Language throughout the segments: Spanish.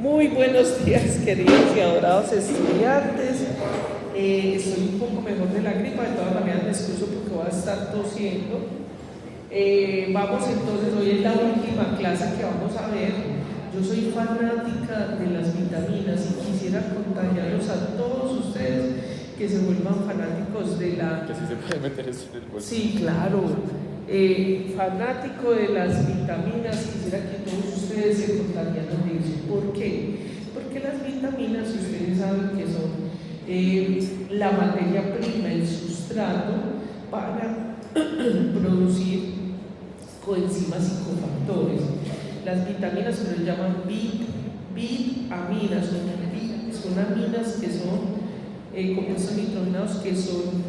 Muy buenos días, queridos y adorados estudiantes. Estoy un poco mejor de la gripa, de todas maneras me excuso porque voy a estar tosiendo. Vamos entonces, hoy es la última clase que vamos a ver. Yo soy fanática de las vitaminas y quisiera contagiarlos a todos ustedes que se vuelvan fanáticos de la... Que sí se puede meter eso en el bolsillo. Sí, claro. Fanático de las vitaminas, quisiera que todos ustedes se contagiaran de eso. ¿Por qué? Porque las vitaminas, ustedes saben que son la materia prima, el sustrato para producir coenzimas y cofactores. Las vitaminas se les llaman vitaminas, son aminas que son compuestos nitrogenados que son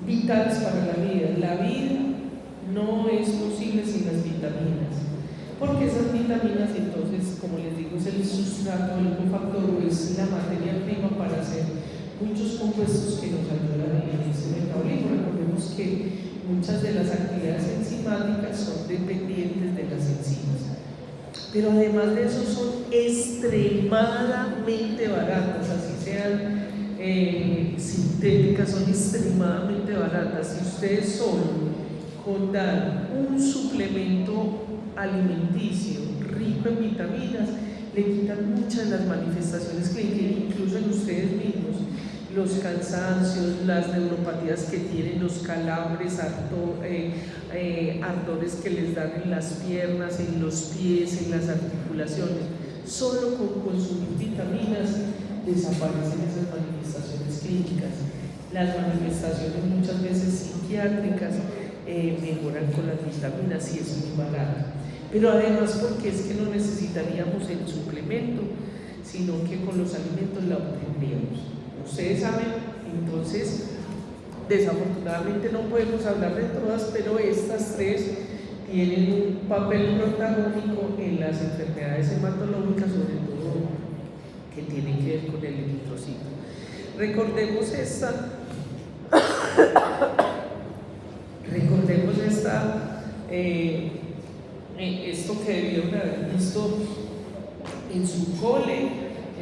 vitales para la vida. La vida no es posible sin las vitaminas, porque esas vitaminas, entonces, como les digo, es el sustrato, el cofactor, es la materia prima para hacer muchos compuestos que nos ayudan en ese metabolismo. Recordemos que muchas de las actividades enzimáticas son dependientes de las enzimas, pero además de eso son extremadamente baratas, así sean sintéticas, son extremadamente baratas. Si ustedes solo con dar un suplemento alimenticio rico en vitaminas le quitan muchas de las manifestaciones clínicas, incluso en ustedes mismos, los cansancios, las neuropatías que tienen, los calambres, ardores que les dan en las piernas, en los pies, en las articulaciones. Solo con consumir vitaminas desaparecen esas manifestaciones clínicas. Las manifestaciones muchas veces psiquiátricas mejoran con las vitaminas y es muy barato. Pero además porque es que no necesitaríamos el suplemento, sino que con los alimentos la obtendríamos. Ustedes saben, entonces, desafortunadamente no podemos hablar de todas, pero estas tres tienen un papel protagónico en las enfermedades hematológicas, sobre todo que tienen que ver con el eritrocito. Recordemos esto que debieron haber visto en su cole,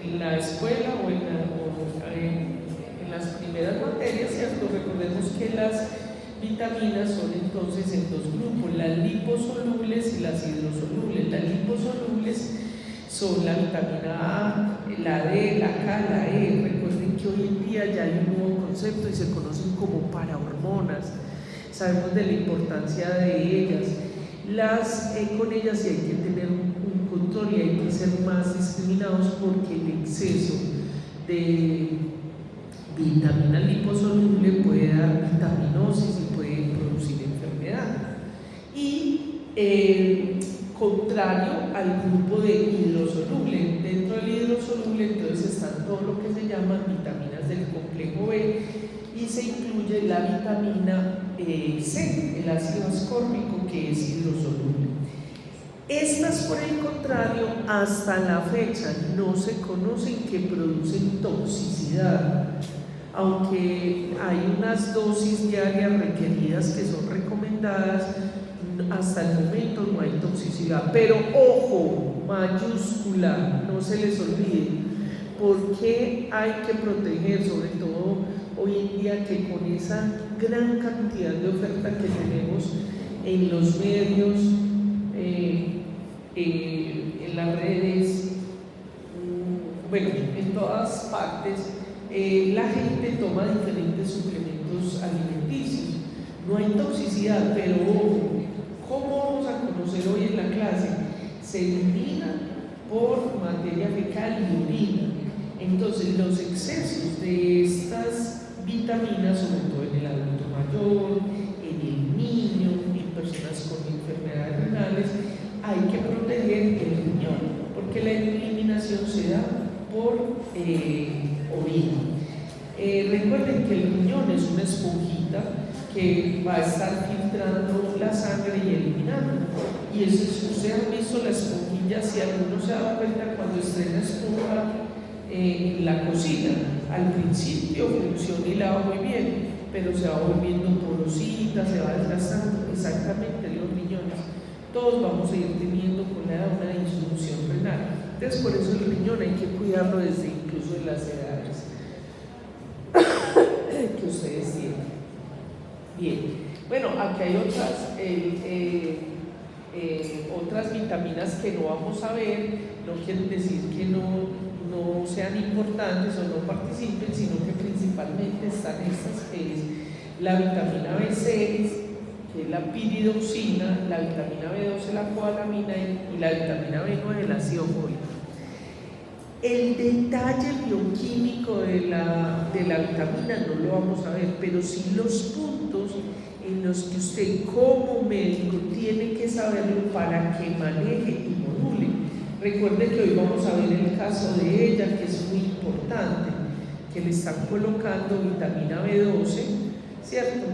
en la escuela o en las primeras materias, ¿cierto? Recordemos que las vitaminas son entonces en dos grupos, las liposolubles y las hidrosolubles. Las liposolubles son la vitamina A, la D, la K, la E. Recuerden que hoy en día ya hay un nuevo concepto y se conocen como parahormonas. Sabemos de la importancia de ellas. Con ellas sí hay que tener un control y hay que ser más discriminados porque el exceso de vitamina liposoluble puede dar vitaminosis y puede producir enfermedad. Y contrario al grupo de hidrosoluble, dentro del hidrosoluble entonces están todo lo que se llaman vitaminas del complejo B y se incluye la vitamina C, el ácido ascórbico, que es hidrosoluble. Estas, por el contrario, hasta la fecha no se conocen que producen toxicidad, aunque hay unas dosis diarias requeridas que son recomendadas. Hasta el momento no hay toxicidad, pero ojo, mayúscula, no se les olvide, porque hay que proteger, sobre todo hoy en día que con esa gran cantidad de oferta que tenemos en los medios, en las redes, bueno, en todas partes, la gente toma diferentes suplementos alimenticios. No hay toxicidad, pero ojo, ¿cómo vamos a conocer hoy en la clase? Se elimina por materia fecal y orina. Entonces, los excesos de estas vitaminas, sobre todo en el adulto mayor, en el niño, en personas con enfermedades renales, hay que proteger el riñón, porque la eliminación se da por orina. Recuerden que el riñón es una esponjita que va a estar filtrando la sangre y eliminando. Y eso es, ustedes han visto la esponjilla, si alguno se ha dado cuenta cuando estrena esponja en la cocina, al principio funciona y lava muy bien, pero se va volviendo porosita, se va desgastando. Exactamente los riñones. Todos vamos a ir teniendo con la edad una disfunción renal. Entonces, por eso el riñón hay que cuidarlo desde incluso de las edades que ustedes tienen. Bien, bueno, aquí hay otras vitaminas que no vamos a ver, no quieren decir que no sean importantes o no participen, sino que principalmente están estas, que es la vitamina B6, que es la piridoxina, la vitamina B12, la cobalamina, y la vitamina B9, el ácido fólico. El detalle bioquímico de la vitamina no lo vamos a ver, pero sí los puntos en los que usted como médico tiene que saberlo para que maneje y module. Recuerde que hoy vamos a ver el caso de ella, que es muy importante, que le están colocando vitamina B12, ¿cierto?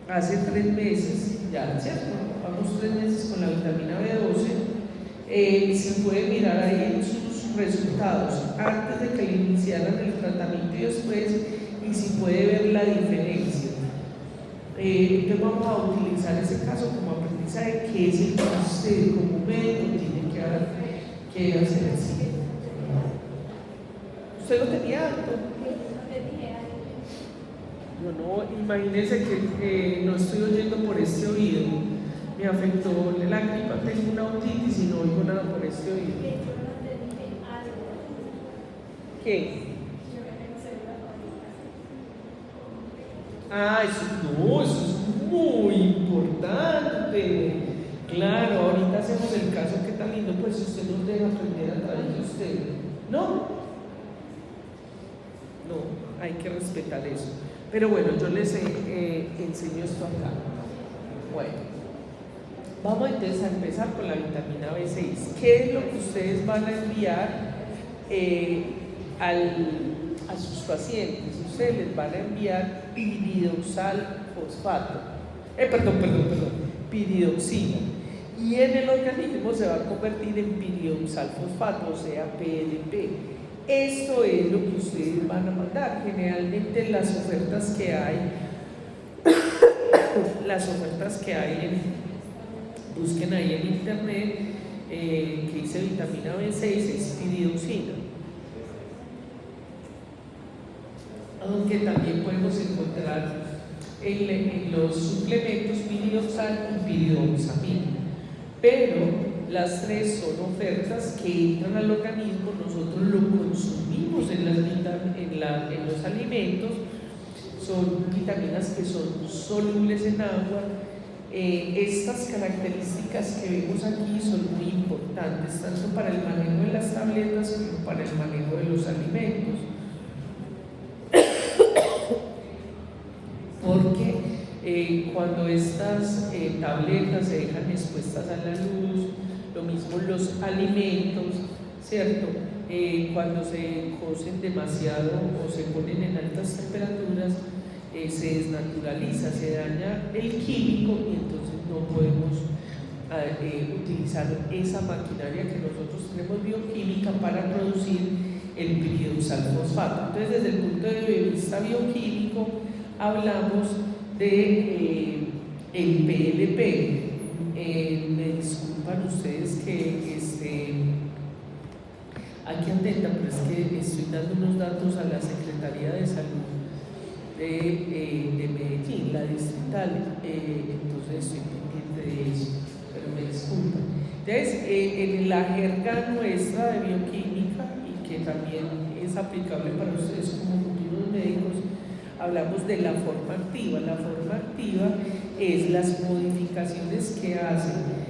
Hace 3 meses, ya, ¿cierto? Vamos 3 meses con la vitamina B12. Se puede mirar ahí en sus resultados antes de que le iniciaran el tratamiento y después, y si puede ver la diferencia. Entonces vamos a utilizar ese caso como aprendizaje, que es el que usted como médico tiene que hacer así. ¿Usted lo tenía alto? No, imagínese que no estoy oyendo por este oído, me afectó la gripa, tengo una otitis y no oigo nada por este oído. ¿Qué? Eso es muy importante. Claro, ahorita hacemos el caso, qué tan lindo, pues si usted nos deja aprender a través de usted. ¿No? No, hay que respetar eso. Pero bueno, yo les enseño esto acá. Bueno, vamos entonces a empezar con la vitamina B6. ¿Qué es lo que ustedes van a enviar a sus pacientes? Ustedes les van a enviar piridoxal fosfato, piridoxina, y en el organismo se va a convertir en piridoxal fosfato, o sea, PLP. Esto es lo que ustedes van a mandar. Generalmente las ofertas que hay busquen ahí en internet, que dice vitamina B6, es piridoxina. Aunque también podemos encontrar en los suplementos piridoxal y piridoxamina, pero las 3 son ofertas que entran al organismo, nosotros lo consumimos en los alimentos, son vitaminas que son solubles en agua. Estas características que vemos aquí son muy importantes, tanto para el manejo de las tabletas como para el manejo de los alimentos. Porque cuando estas tabletas se dejan expuestas a la luz, lo mismo los alimentos, ¿cierto? Cuando se cocen demasiado o se ponen en altas temperaturas, se desnaturaliza, se daña el químico y entonces no podemos utilizar esa maquinaria que nosotros tenemos bioquímica para producir el piridoxal fosfato. Entonces, desde el punto de vista bioquímico, hablamos de el PLP. Me disculpan ustedes que aquí atenta, pero es que estoy dando unos datos a la Secretaría de Salud de Medellín, la distrital, entonces estoy pendiente de eso, pero me disculpan. Entonces, en la jerga nuestra de bioquímica, y que también es aplicable para ustedes como futuros médicos, hablamos de la forma activa. La forma activa es las modificaciones que hacen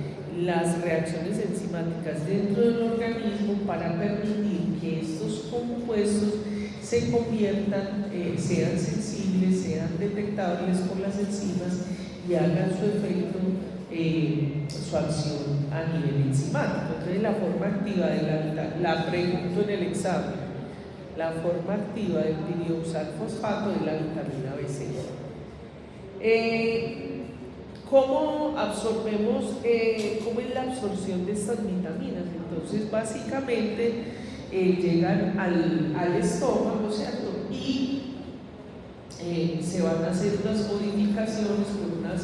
las reacciones enzimáticas dentro del organismo para permitir que estos compuestos se conviertan, sean sensibles, sean detectables por las enzimas y hagan su efecto, su acción a nivel enzimático. Entonces, la forma activa la pregunto en el examen. La forma activa del piridoxal fosfato es la vitamina B6. ¿Cómo absorbemos? ¿Cómo es la absorción de estas vitaminas? Entonces, básicamente llegan al estómago, ¿cierto? Y se van a hacer unas modificaciones con unas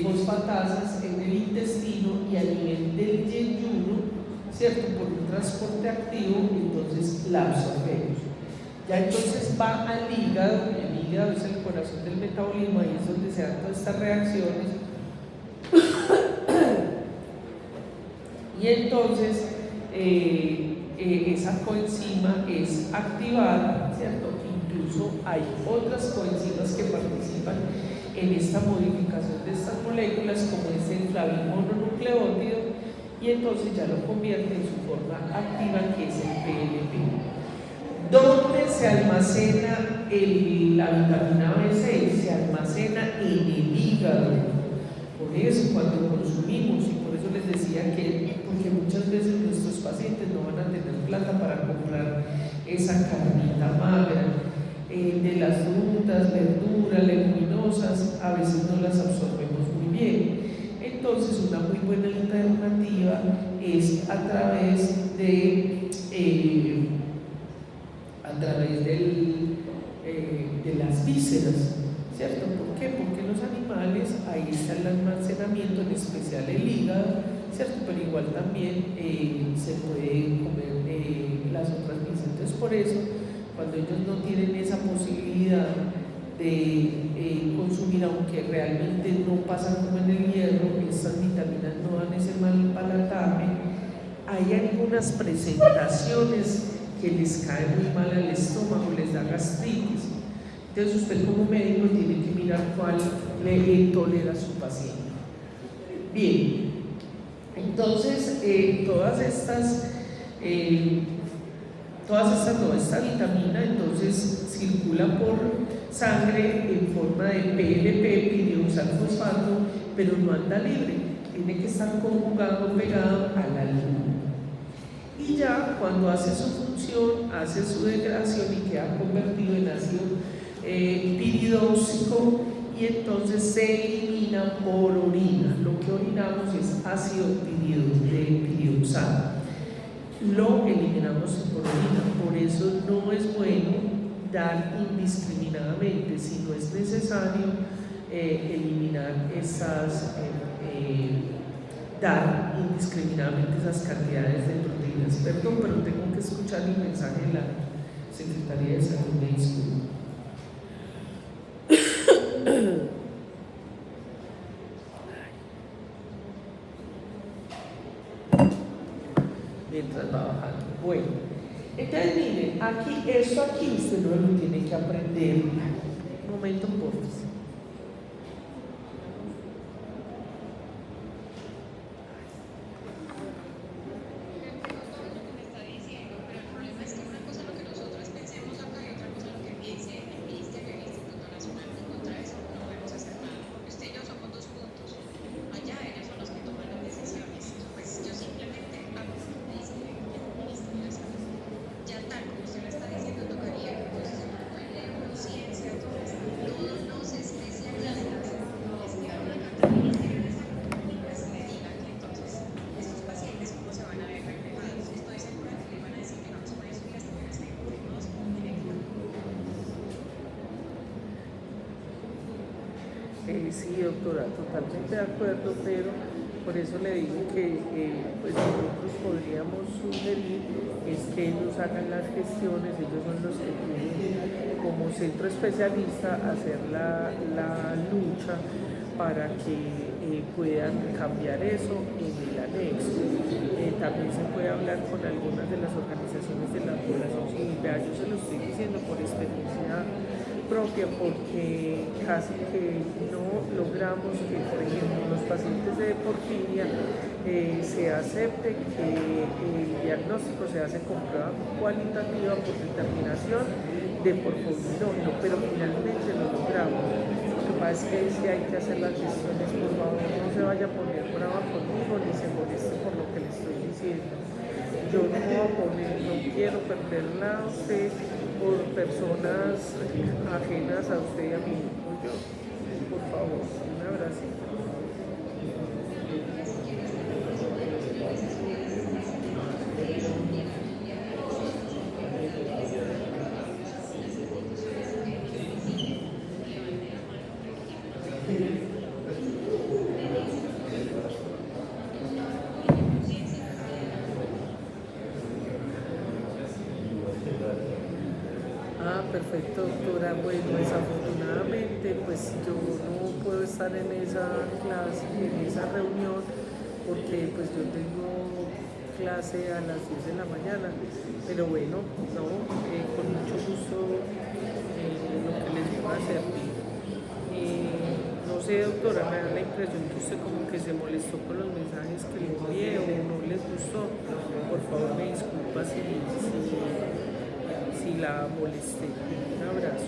fosfatasas en el intestino, y a nivel del yeyuno ¿cierto? Por un transporte activo, entonces la absorbemos. Ya entonces va al hígado, el hígado es el corazón del metabolismo, ahí es donde se dan todas estas reacciones. Y entonces esa coenzima es activada, ¿cierto? Incluso hay otras coenzimas que participan en esta modificación de estas moléculas, como es el flavimononucleótido, y entonces ya lo convierte en su forma activa, que es el PLP. ¿Dónde se almacena la vitamina B6? Se almacena en el hígado. Por eso, cuando consumimos, y por eso les decía que, porque muchas veces nuestros pacientes no van a tener plata para comprar esa carnita magra, de las frutas, verduras, leguminosas, a veces no las absorbemos muy bien. Entonces, una muy buena alternativa es a través de las vísceras, ¿cierto? ¿Por qué? Porque los animales, ahí está el almacenamiento, en especial el hígado, ¿cierto? Pero igual también se puede comer las otras vísceras. Entonces, por eso, cuando ellos no tienen esa posibilidad de consumir, aunque realmente no pasa como en el hierro, estas vitaminas no dan ese mal palatable, hay algunas presentaciones que les cae muy mal al estómago, les da gastritis. Entonces usted como médico tiene que mirar cuál le tolera a su paciente. Bien, entonces esta vitamina entonces circula por sangre en forma de PLP, piridioxalfosfato, pero no anda libre, tiene que estar conjugado, pegado a la luna. Y ya cuando hace su función, hace su degradación y queda convertido en ácido piridóxico, y entonces se elimina por orina. Lo que orinamos es ácido piridioxano. Lo eliminamos por orina, por eso no es bueno dar indiscriminadamente, si no es necesario eliminar dar indiscriminadamente esas cantidades de proteínas. Perdón, pero tengo que escuchar el mensaje de la Secretaría de Salud, me disculpo. Mientras va bajando. Bueno, entonces miren, esto aquí usted no lo tiene que aprender. Un momento, por favor. Sí, doctora, totalmente de acuerdo, pero por eso le digo que pues nosotros podríamos sugerir es que ellos hagan las gestiones, ellos son los que tienen como centro especialista hacer la lucha para que puedan cambiar eso en el anexo. También se puede hablar con algunas de las organizaciones de la población civil. Yo se lo estoy diciendo por experiencia propia, porque casi que no logramos que, por ejemplo, los pacientes de porfiria se acepte que el diagnóstico se hace con prueba cualitativa por determinación de porforinógeno, pero finalmente lo logramos. Lo que pasa es que si hay que hacer las gestiones, por favor, no se vaya a poner brava conmigo ni se moleste por lo que le estoy diciendo. Yo no voy a poner, no quiero perderla a usted por personas ajenas a usted y a mí. Yo, por favor, un abracito. perfecto, doctora. Bueno, desafortunadamente, pues yo no puedo estar en esa clase, en esa reunión, porque pues yo tengo clase a las 10 de la mañana. Pero bueno, no, con mucho gusto lo que les iba a servir. No sé, doctora, me da la impresión que usted como que se molestó con los mensajes que le envié o no les gustó. Por favor, me disculpa si la molesté. Un abrazo.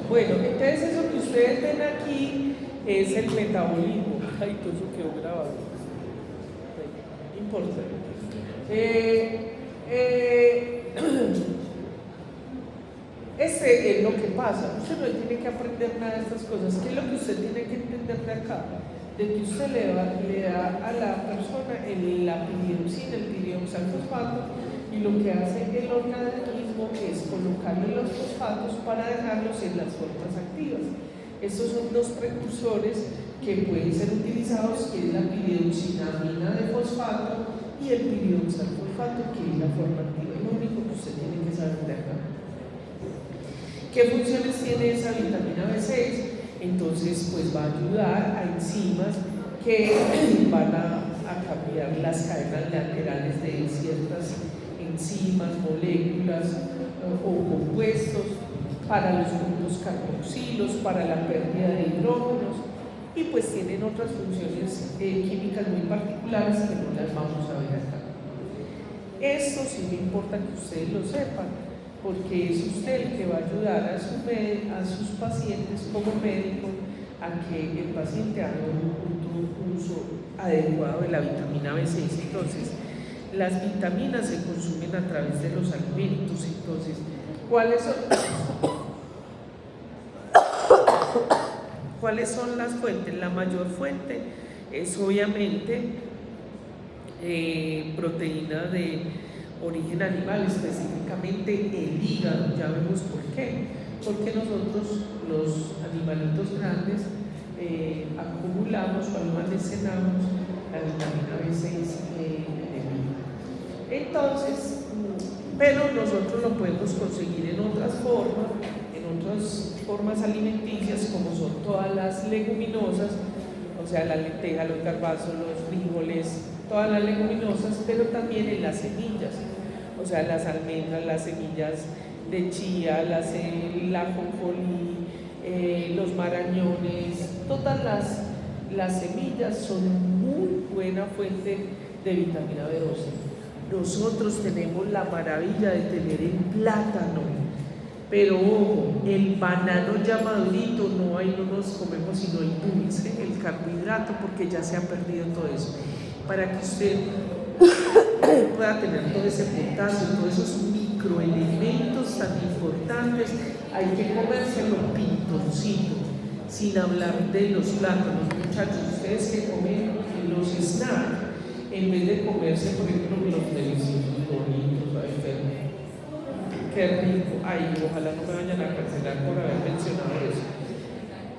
Bueno, entonces eso que ustedes ven aquí es el metabolismo. Ay, todo eso quedó grabado. No importa. Ese es lo que pasa. Usted no tiene que aprender nada de estas cosas. ¿Qué es lo que usted tiene que entender de acá? De que usted le da a la persona la piridoxina, el piridoxalfosfato, y lo que hace el organismo es colocarle los fosfatos para dejarlos en las formas activas. Estos son dos precursores que pueden ser utilizados, que es la piridoxinamina de fosfato y el piridoxalfosfato, que es la forma activa. Es lo único que usted tiene que saber de acá. ¿Qué funciones tiene esa vitamina B6? Entonces, pues va a ayudar a enzimas que van a cambiar las cadenas laterales de ciertas enzimas, moléculas o compuestos, para los grupos carboxilos, para la pérdida de hidrógenos, y pues tienen otras funciones químicas muy particulares que no las vamos a ver acá. Esto sí me importa que ustedes lo sepan, porque es usted el que va a ayudar a sus pacientes como médico a que el paciente haga un uso adecuado de la vitamina B6. Entonces, las vitaminas se consumen a través de los alimentos. Entonces, ¿cuáles son las fuentes? La mayor fuente es obviamente proteína de origen animal, específicamente el hígado. Ya vemos por qué. Porque nosotros, los animalitos grandes, acumulamos o almacenamos la vitamina B6 en el hígado. Entonces, pero nosotros lo podemos conseguir en otras formas alimenticias, como son todas las leguminosas, o sea, la lenteja, los garbanzos, los frijoles, todas las leguminosas, pero también en las semillas, o sea, las almendras, las semillas de chía, la ajonjolí, los marañones, todas las semillas son muy buena fuente de vitamina B12. Nosotros tenemos la maravilla de tener el plátano, pero ojo, el banano ya madurito, ahí no nos comemos sino el dulce, el carbohidrato, porque ya se ha perdido todo eso. Para que usted pueda tener todo ese potasio, todos esos microelementos tan importantes, hay que comérselo pintoncito, sin hablar de los plátanos. Muchachos, ustedes que comen los snacks, en vez de comerse, por ejemplo, los deliciosos bonitos, qué rico, ojalá no me vayan a cancelar por haber mencionado eso.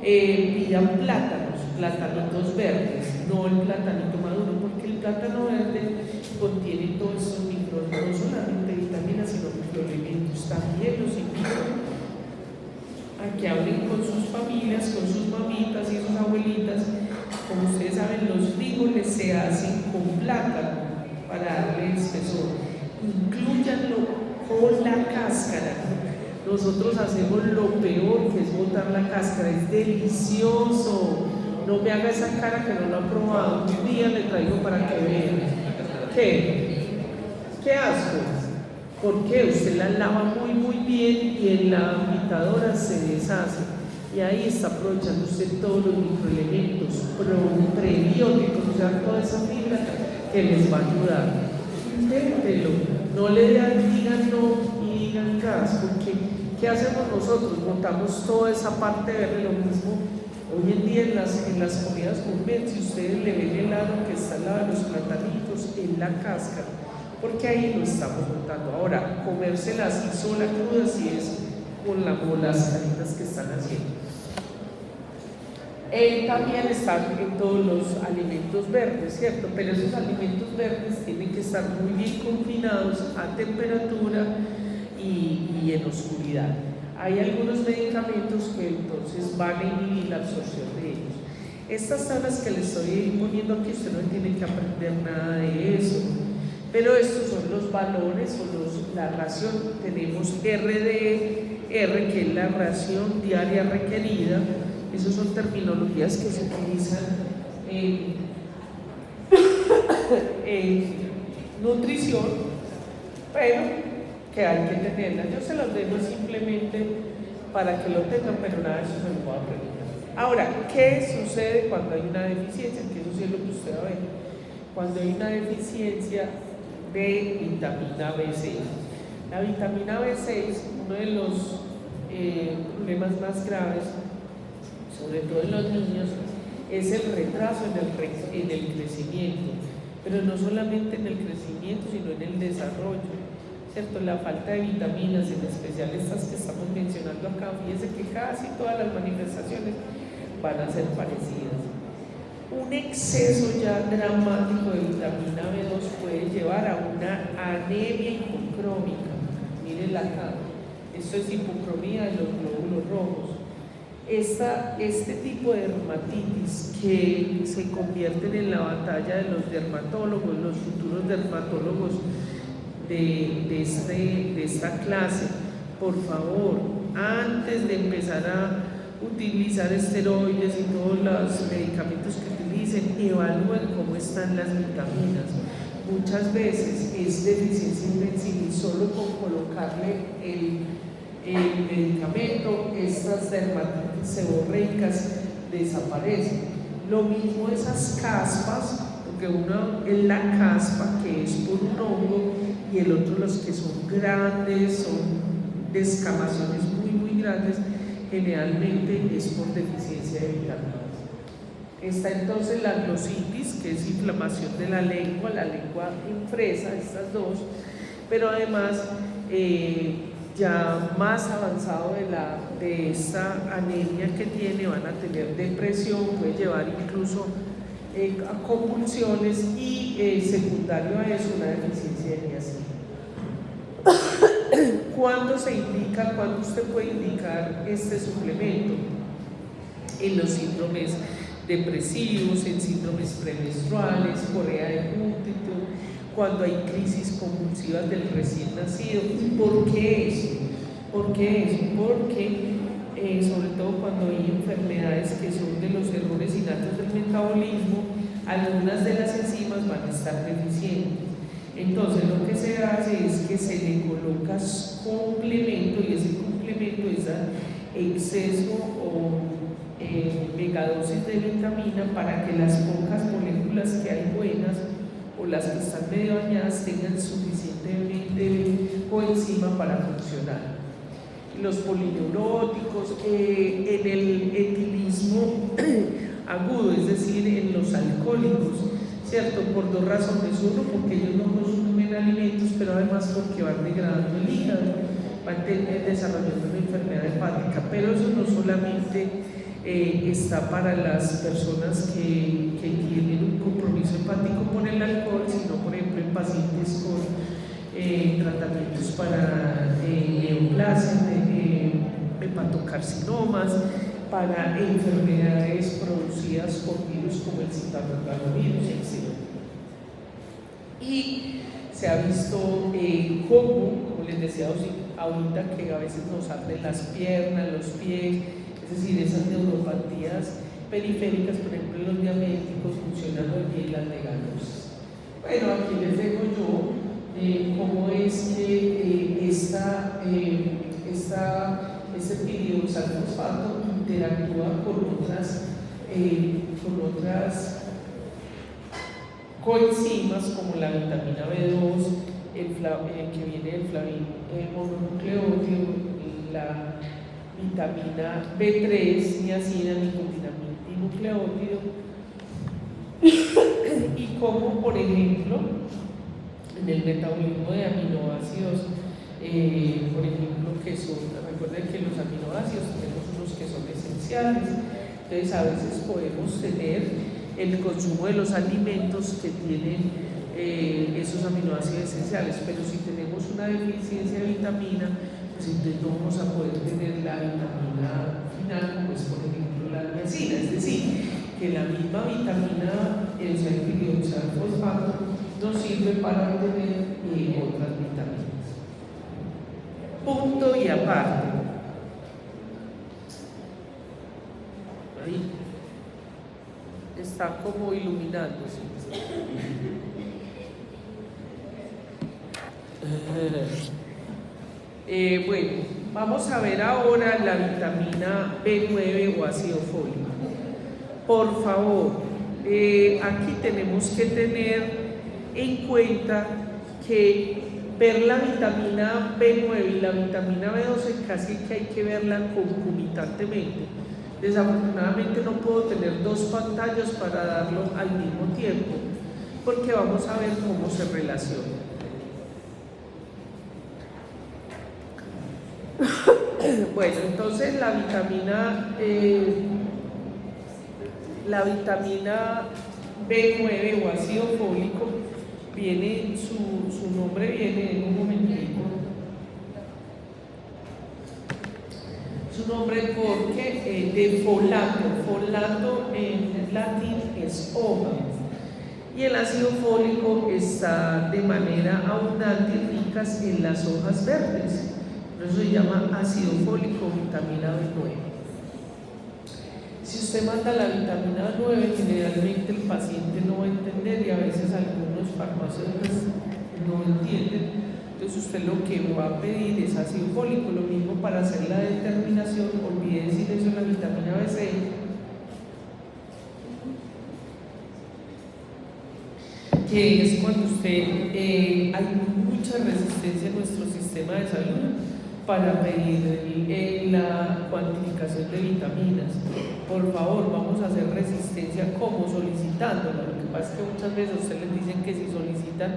Pidan plátanitos verdes, no el platanito maduro, porque el plátano verde contiene todos esos no solamente vitaminas, sino microelementos. También los invito a que hablen con sus familias, con sus mamitas y sus abuelitas. Como ustedes saben, los frijoles se hacen con plátano para darle espesor. Inclúyanlo con la cáscara. Nosotros hacemos lo peor, que es botar la cáscara. Es delicioso. No me haga esa cara que no lo ha probado. Un día le traigo para que vean. ¿Qué asco? Porque usted la lava muy bien y en la pitadora se deshace. Y ahí está aprovechando usted todos los microelementos, prebióticos, o sea, toda esa fibra que les va a ayudar. Inténtelo, no le digan no y digan gas, porque ¿qué hacemos nosotros? Botamos toda esa parte verde, lo mismo. Hoy en día en las comidas gourmet, si ustedes le ven el lado que está al lado de los platanitos, en la cáscara, porque ahí lo estamos botando. Ahora, comérsela así sola, cruda, si es con las caritas que están haciendo. También están en todos los alimentos verdes, ¿cierto? Pero esos alimentos verdes tienen que estar muy bien confinados a temperatura y en oscuridad. Hay algunos medicamentos que entonces van a inhibir la absorción de ellos. Estas tablas que les estoy poniendo aquí, usted no tiene que aprender nada de eso, pero estos son los valores o la ración. Tenemos RDR, que es la ración diaria requerida. Esas son terminologías que se utilizan en nutrición, pero que hay que tenerlas. Yo se los dejo simplemente para que lo tengan, pero nada de eso se lo puedo aprender. Ahora, ¿qué sucede cuando hay una deficiencia? Que eso sí es lo que usted va a ver. Cuando hay una deficiencia de vitamina B6. La vitamina B6, uno de los problemas más graves, sobre todo en los niños, es el retraso en el crecimiento, pero no solamente en el crecimiento, sino en el desarrollo, ¿cierto? La falta de vitaminas, en especial estas que estamos mencionando acá, fíjense que casi todas las manifestaciones van a ser parecidas. Un exceso ya dramático de vitamina B2 puede llevar a una anemia hipocrómica. Mírenla acá, esto es hipocromía de los glóbulos rojos. Este tipo de dermatitis que se convierten en la batalla de los dermatólogos, los futuros dermatólogos de esta clase, por favor, antes de empezar a utilizar esteroides y todos los medicamentos que utilicen, evalúen cómo están las vitaminas. Muchas veces es deficiencia invencible y solo con colocarle el medicamento, estas dermatitis seborreicas desaparecen. Lo mismo esas caspas, porque uno es la caspa que es por un hongo y el otro los que son grandes, son descamaciones muy grandes, generalmente es por deficiencia de vitaminas. Está entonces la glositis, que es inflamación de la lengua en fresa, estas dos, pero además ya más avanzado de esta anemia que tiene, van a tener depresión, puede llevar incluso a convulsiones y secundario a eso una deficiencia de niacina. ¿Cuándo usted puede indicar este suplemento? En los síndromes depresivos, en síndromes premenstruales, corea de Huntington, cuando hay crisis convulsivas del recién nacido. ¿Y por qué eso? Porque sobre todo cuando hay enfermedades que son de los errores innatos del metabolismo, algunas de las enzimas van a estar deficientes. Entonces lo que se hace es que se le coloca complemento, y ese complemento es exceso o megadosis de vitamina para que las pocas moléculas que hay buenas o las que están medio dañadas tengan suficientemente coenzima para funcionar. Los polineuróticos, en el etilismo agudo, es decir, en los alcohólicos, ¿cierto? Por dos razones. Uno, porque ellos no consumen alimentos, pero además porque van degradando el hígado, van desarrollando una enfermedad hepática. Pero eso no solamente está para las personas que tienen un compromiso hepático con el alcohol, sino por ejemplo en pacientes con tratamientos para neoplasias, hepatocarcinomas, para enfermedades producidas por virus como el citomegalovirus, etc. Y se ha visto como les decía ahorita, que a veces nos arden las piernas, los pies, es decir, esas neuropatías periféricas, por ejemplo, los diabéticos, funcionan muy bien las megadosis. Bueno, aquí les dejo yo cómo es que este piridoxalfosfato interactúa con otras coenzimas como la vitamina B2, que viene del mononucleótido, la vitamina B3, niacina, nicotinamida-dinucleótido, y como por ejemplo en el metabolismo de aminoácidos, por ejemplo, que son, recuerden que los aminoácidos tenemos unos que son esenciales, Entonces a veces podemos tener el consumo de los alimentos que tienen esos aminoácidos esenciales, pero si tenemos una deficiencia de vitamina, pues entonces no vamos a poder tener la vitamina final, como es por ejemplo la niacina, es decir, que la misma vitamina, el fosfato, nos sirve para obtener otras vitaminas. Punto y aparte. Ahí está como iluminándose. Bueno, vamos a ver ahora la vitamina B9 o ácido fólico. Por favor, aquí tenemos que tener en cuenta que ver la vitamina B9 y la vitamina B12 casi que hay que verla concomitantemente. Desafortunadamente no puedo tener dos pantallas para darlo al mismo tiempo, porque vamos a ver cómo se relaciona. Bueno, entonces la vitamina B9 o ácido fólico viene, su nombre viene en un momentico. Su nombre porque de folato en latín es hoja, y el ácido fólico está de manera abundante y rica en las hojas verdes. Por eso se llama ácido fólico vitamina B9. Si usted manda la vitamina B9, generalmente el paciente no va a entender, y a veces algunos farmacéuticos no entienden. Entonces usted lo que va a pedir es ácido fólico. Lo mismo para hacer la determinación, olvide decir eso en la vitamina B6. Que es cuando hay mucha resistencia en nuestro sistema de salud para pedir la cuantificación de vitaminas. Por favor, vamos a hacer resistencia como solicitándola. Lo que pasa es que muchas veces a ustedes les dicen que si solicitan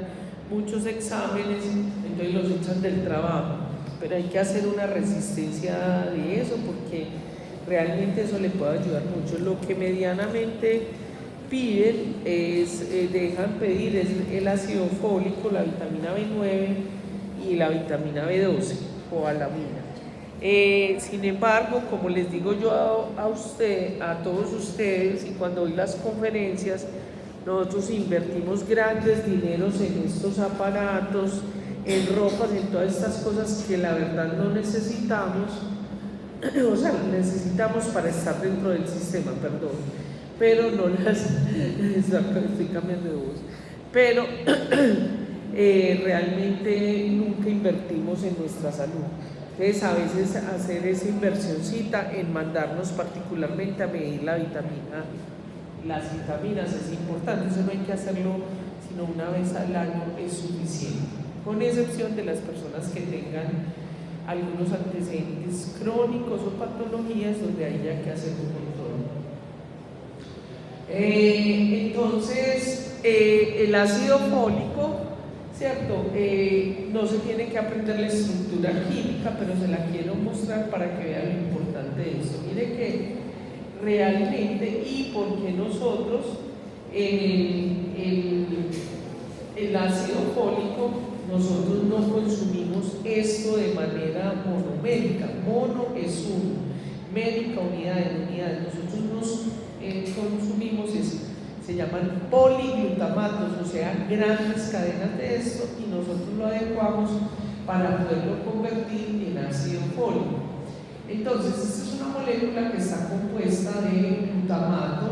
muchos exámenes, entonces los echan del trabajo, pero hay que hacer una resistencia de eso, porque realmente eso le puede ayudar mucho. Lo que medianamente piden dejan pedir es el ácido fólico, la vitamina B9 y la vitamina B12 o alamina. Sin embargo, como les digo yo a todos ustedes, y cuando doy las conferencias, nosotros invertimos grandes dineros en estos aparatos, en ropas, en todas estas cosas que la verdad no necesitamos, o sea, necesitamos para estar dentro del sistema, perdón, pero no las, estoy cambiando de voz, pero realmente nunca invertimos en nuestra salud. Entonces a veces hacer esa inversioncita en mandarnos particularmente a medir las vitaminas es importante. Eso no hay que hacerlo sino una vez al año, es suficiente, con excepción de las personas que tengan algunos antecedentes crónicos o patologías donde haya que hacer un control. Entonces el ácido fólico, ¿cierto? No se tiene que aprender la estructura química, pero se la quiero mostrar para que vean lo importante de esto. Mire que realmente, y porque nosotros el ácido fólico, nosotros no consumimos esto de manera monomérica. Mono es uno, mérica unidad. Nosotros nos consumimos se llaman poliglutamatos, o sea, grandes cadenas de esto, y nosotros lo adecuamos para poderlo convertir en ácido fólico. Entonces, esta es una molécula que está compuesta de glutamato,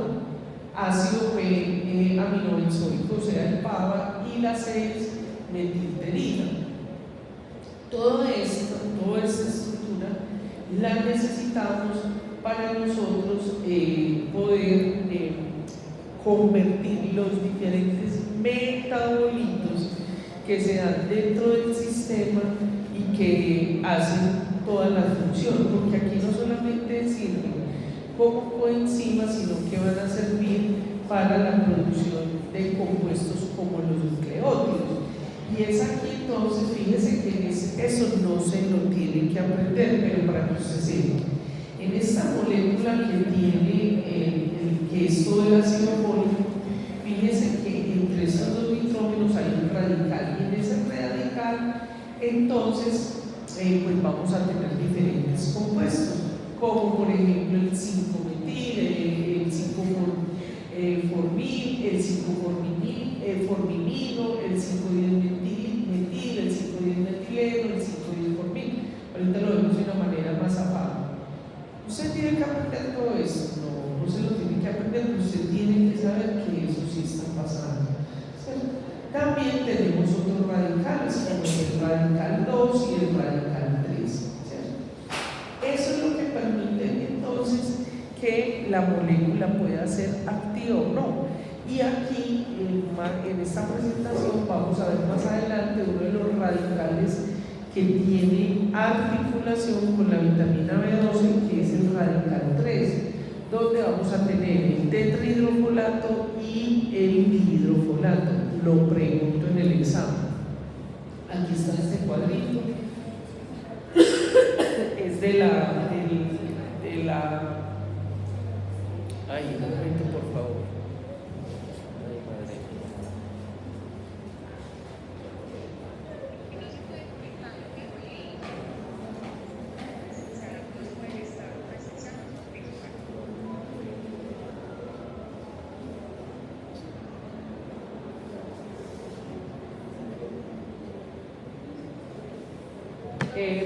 ácido P aminobenzoico, o sea, el PABA, y la 6-metilpterina. Todo esto, toda esta estructura, la necesitamos para nosotros poder convertir los diferentes metabolitos que se dan dentro del sistema y que hacen toda la función, porque aquí no solamente sirven como coenzimas, sino que van a servir para la producción de compuestos como los nucleótidos. Y es aquí entonces, fíjese que eso no se lo tiene que aprender, pero para que usted sepa. En esta molécula que tiene que es todo el ácido fólico, fíjense que entre estos dos nitrógenos hay un radical, y en ese radical entonces pues vamos a tener diferentes compuestos, como por ejemplo el 5-metil, el 5-formil, el 5-formimino, el 5-10-metil, el 5-10-metileno, el 5-10-formil. Ahorita lo vemos de una manera más afable. Usted tiene que aprender todo esto, no se lo tiene que aprender, pero usted tiene que saber que eso sí está pasando. ¿Cierto? También tenemos otros radicales, como el radical 2 y el radical 3. ¿Cierto? Eso es lo que permite entonces que la molécula pueda ser activa o no. Y aquí, en esta presentación, vamos a ver más adelante uno de los radicales que tiene articulación con la vitamina B12, que es el radical 3, donde vamos a tener el tetrahidrofolato y el dihidrofolato. Lo pregunto en el examen. Aquí está este cuadrito. Es de la ay, un momento, por favor. Ay, madre.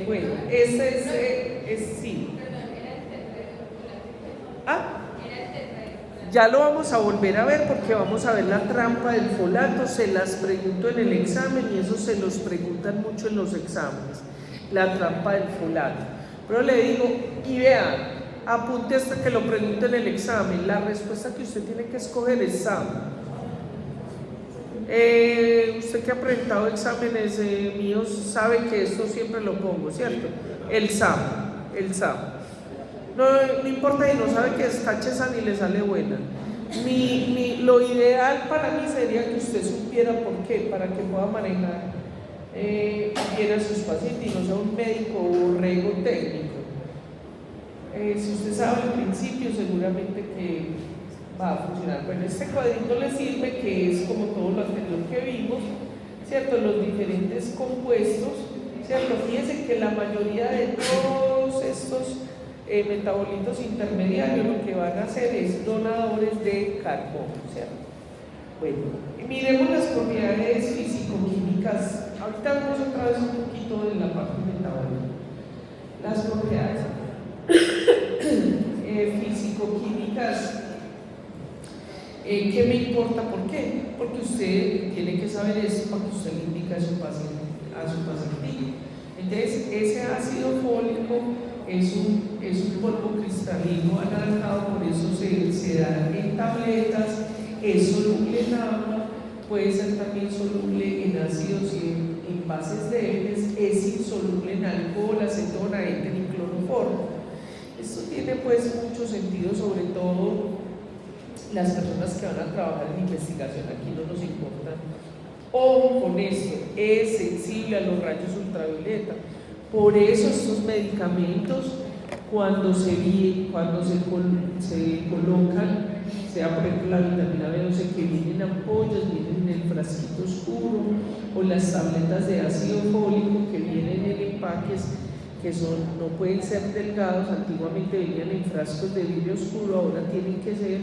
Bueno, ese es sí. Ya lo vamos a volver a ver porque vamos a ver la trampa del folato. Se las pregunto en el examen y eso se los preguntan mucho en los exámenes. La trampa del folato. Pero le digo, y vean, apunte hasta que lo pregunte en el examen. La respuesta que usted tiene que escoger es SAM. Usted que ha presentado exámenes míos sabe que esto siempre lo pongo, ¿cierto? El SAM. No importa si no sabe que es tachesa ni le sale buena. Lo ideal para mí sería que usted supiera por qué, para que pueda manejar bien a sus pacientes y no sea un médico o rego técnico. Si usted sabe al principio, seguramente que va a funcionar. Bueno, este cuadrito le sirve, que es como todo lo anterior que vimos, ¿cierto? Los diferentes compuestos, ¿cierto? Fíjense que la mayoría de todos estos metabolitos intermediarios lo que van a hacer es donadores de carbono, ¿cierto? Bueno, miremos las propiedades físico-químicas. Ahorita vamos otra vez un poquito de la parte metabólica. Las propiedades físico-químicas, ¿qué me importa? ¿Por qué? Porque usted tiene que saber eso para que usted le indique a su paciente. Entonces, ese ácido fólico es un polvo cristalino anaranjado, por eso se da en tabletas, es soluble en agua, puede ser también soluble en ácidos y en bases débiles, es insoluble en alcohol, acetona, éter y cloroformo. Esto tiene pues mucho sentido, sobre todo las personas que van a trabajar en investigación. Aquí no nos importa. Ojo con esto, es sensible a los rayos ultravioleta. Por eso estos medicamentos, cuando se colocan, sea por ejemplo la vitamina B12 que viene en ampollas, vienen en el frasquito oscuro, o las tabletas de ácido fólico que vienen en empaques que no pueden ser delgados. Antiguamente venían en frascos de vidrio oscuro, ahora tienen que ser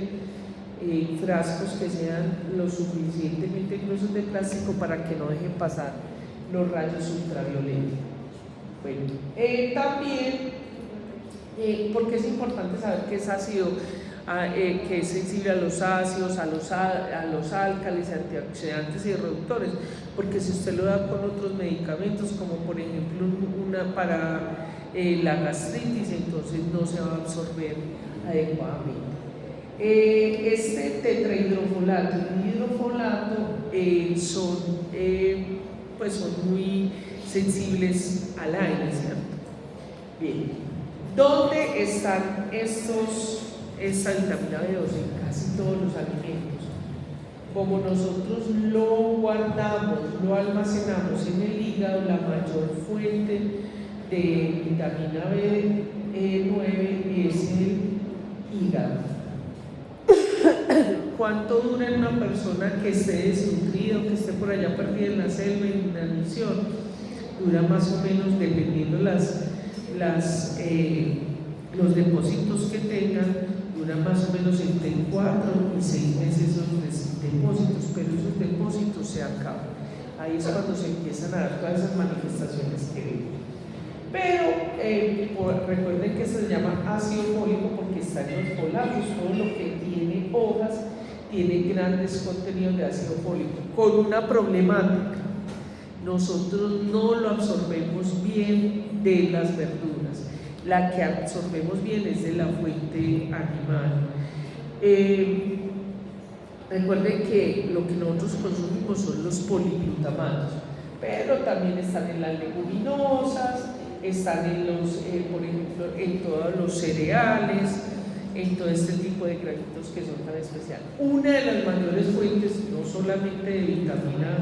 frascos que sean lo suficientemente gruesos de plástico para que no dejen pasar los rayos ultravioletas. Bueno, también, porque es importante saber que es ácido, que es sensible a los ácidos, a los álcalis, antioxidantes y reductores, porque si usted lo da con otros medicamentos, como por ejemplo para la gastritis, entonces no se va a absorber adecuadamente. Este tetrahidrofolato y hidrofolato son muy sensibles al aire, ¿cierto? Bien, ¿dónde están esta vitamina B12? En casi todos los alimentos. Como nosotros lo guardamos, lo almacenamos en el hígado, la mayor fuente de vitamina B9 es el hígado. ¿Cuánto dura en una persona que esté desnutrida, que esté por allá perdida en la selva, en una misión? Dura más o menos, dependiendo los depósitos que tengan, dura más o menos entre 4 y 6 meses esos depósitos, pero esos depósitos se acaban. Ahí es cuando se empiezan a dar todas esas manifestaciones que ven. Pero recuerden que se llama ácido fólico porque está en los folatos. Todo lo que tiene hojas tiene grandes contenidos de ácido fólico, con una problemática: nosotros no lo absorbemos bien de las verduras. La que absorbemos bien es de la fuente animal. Recuerden que lo que nosotros consumimos son los poliglutamatos, pero también están en las leguminosas, están en por ejemplo, en todos los cereales, en todo este tipo de granitos que son tan especiales. Una de las mayores fuentes, no solamente de vitamina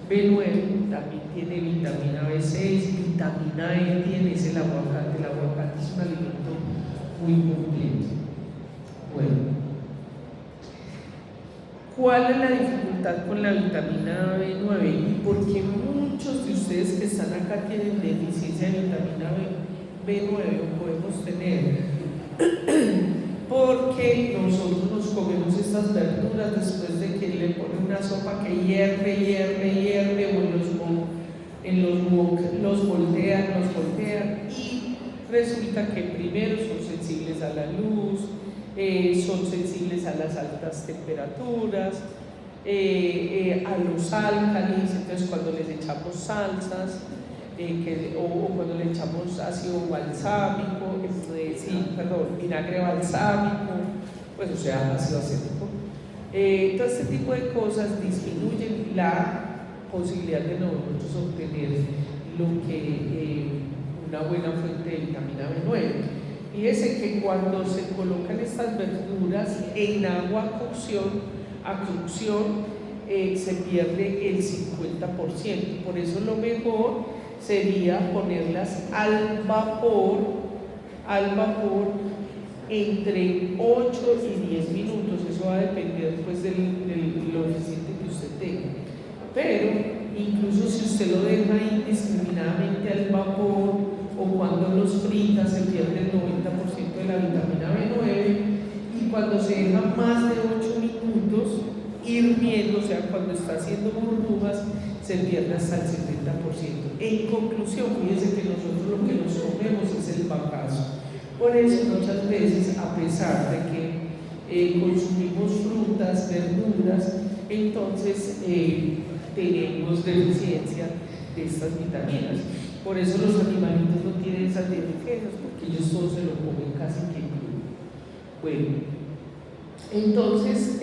B9, también tiene vitamina B6, vitamina E, tiene el aguacate. El aguacate es un alimento muy completo. Bueno, ¿cuál es la dificultad con la vitamina B9? ¿Y por qué muchos de ustedes que están acá tienen deficiencia de vitamina B9 o podemos tener? Porque nosotros nos comemos estas verduras después de que le ponen una sopa que hierve, o los voltean, y resulta que primero son sensibles a la luz, son sensibles a las altas temperaturas, a los álcalis. Entonces cuando les echamos salsas o cuando le echamos ácido balsámico, vinagre balsámico, pues o sea, ácido acético, todo este tipo de cosas disminuyen la posibilidad de nosotros obtener lo que una buena fuente de vitamina B9. Fíjense que cuando se colocan estas verduras en agua a cocción, se pierde el 50%. Por eso lo mejor sería ponerlas al vapor entre 8 y 10 minutos. Eso va a depender pues de lo eficiente que usted tenga. Pero incluso si usted lo deja indiscriminadamente al vapor o cuando los frita, se pierde el 90% de la vitamina B9, y cuando se deja más de 8 minutos hirviendo, o sea, cuando está haciendo burbujas, se pierde hasta el 70%. En conclusión, fíjense que nosotros lo que nos comemos es el bagazo. Por eso muchas veces, a pesar de que consumimos frutas, verduras, entonces tenemos deficiencia de estas vitaminas. Por eso los animalitos no tienen esas deficiencias, porque ellos todos se lo comen casi que crudo. Bueno, entonces,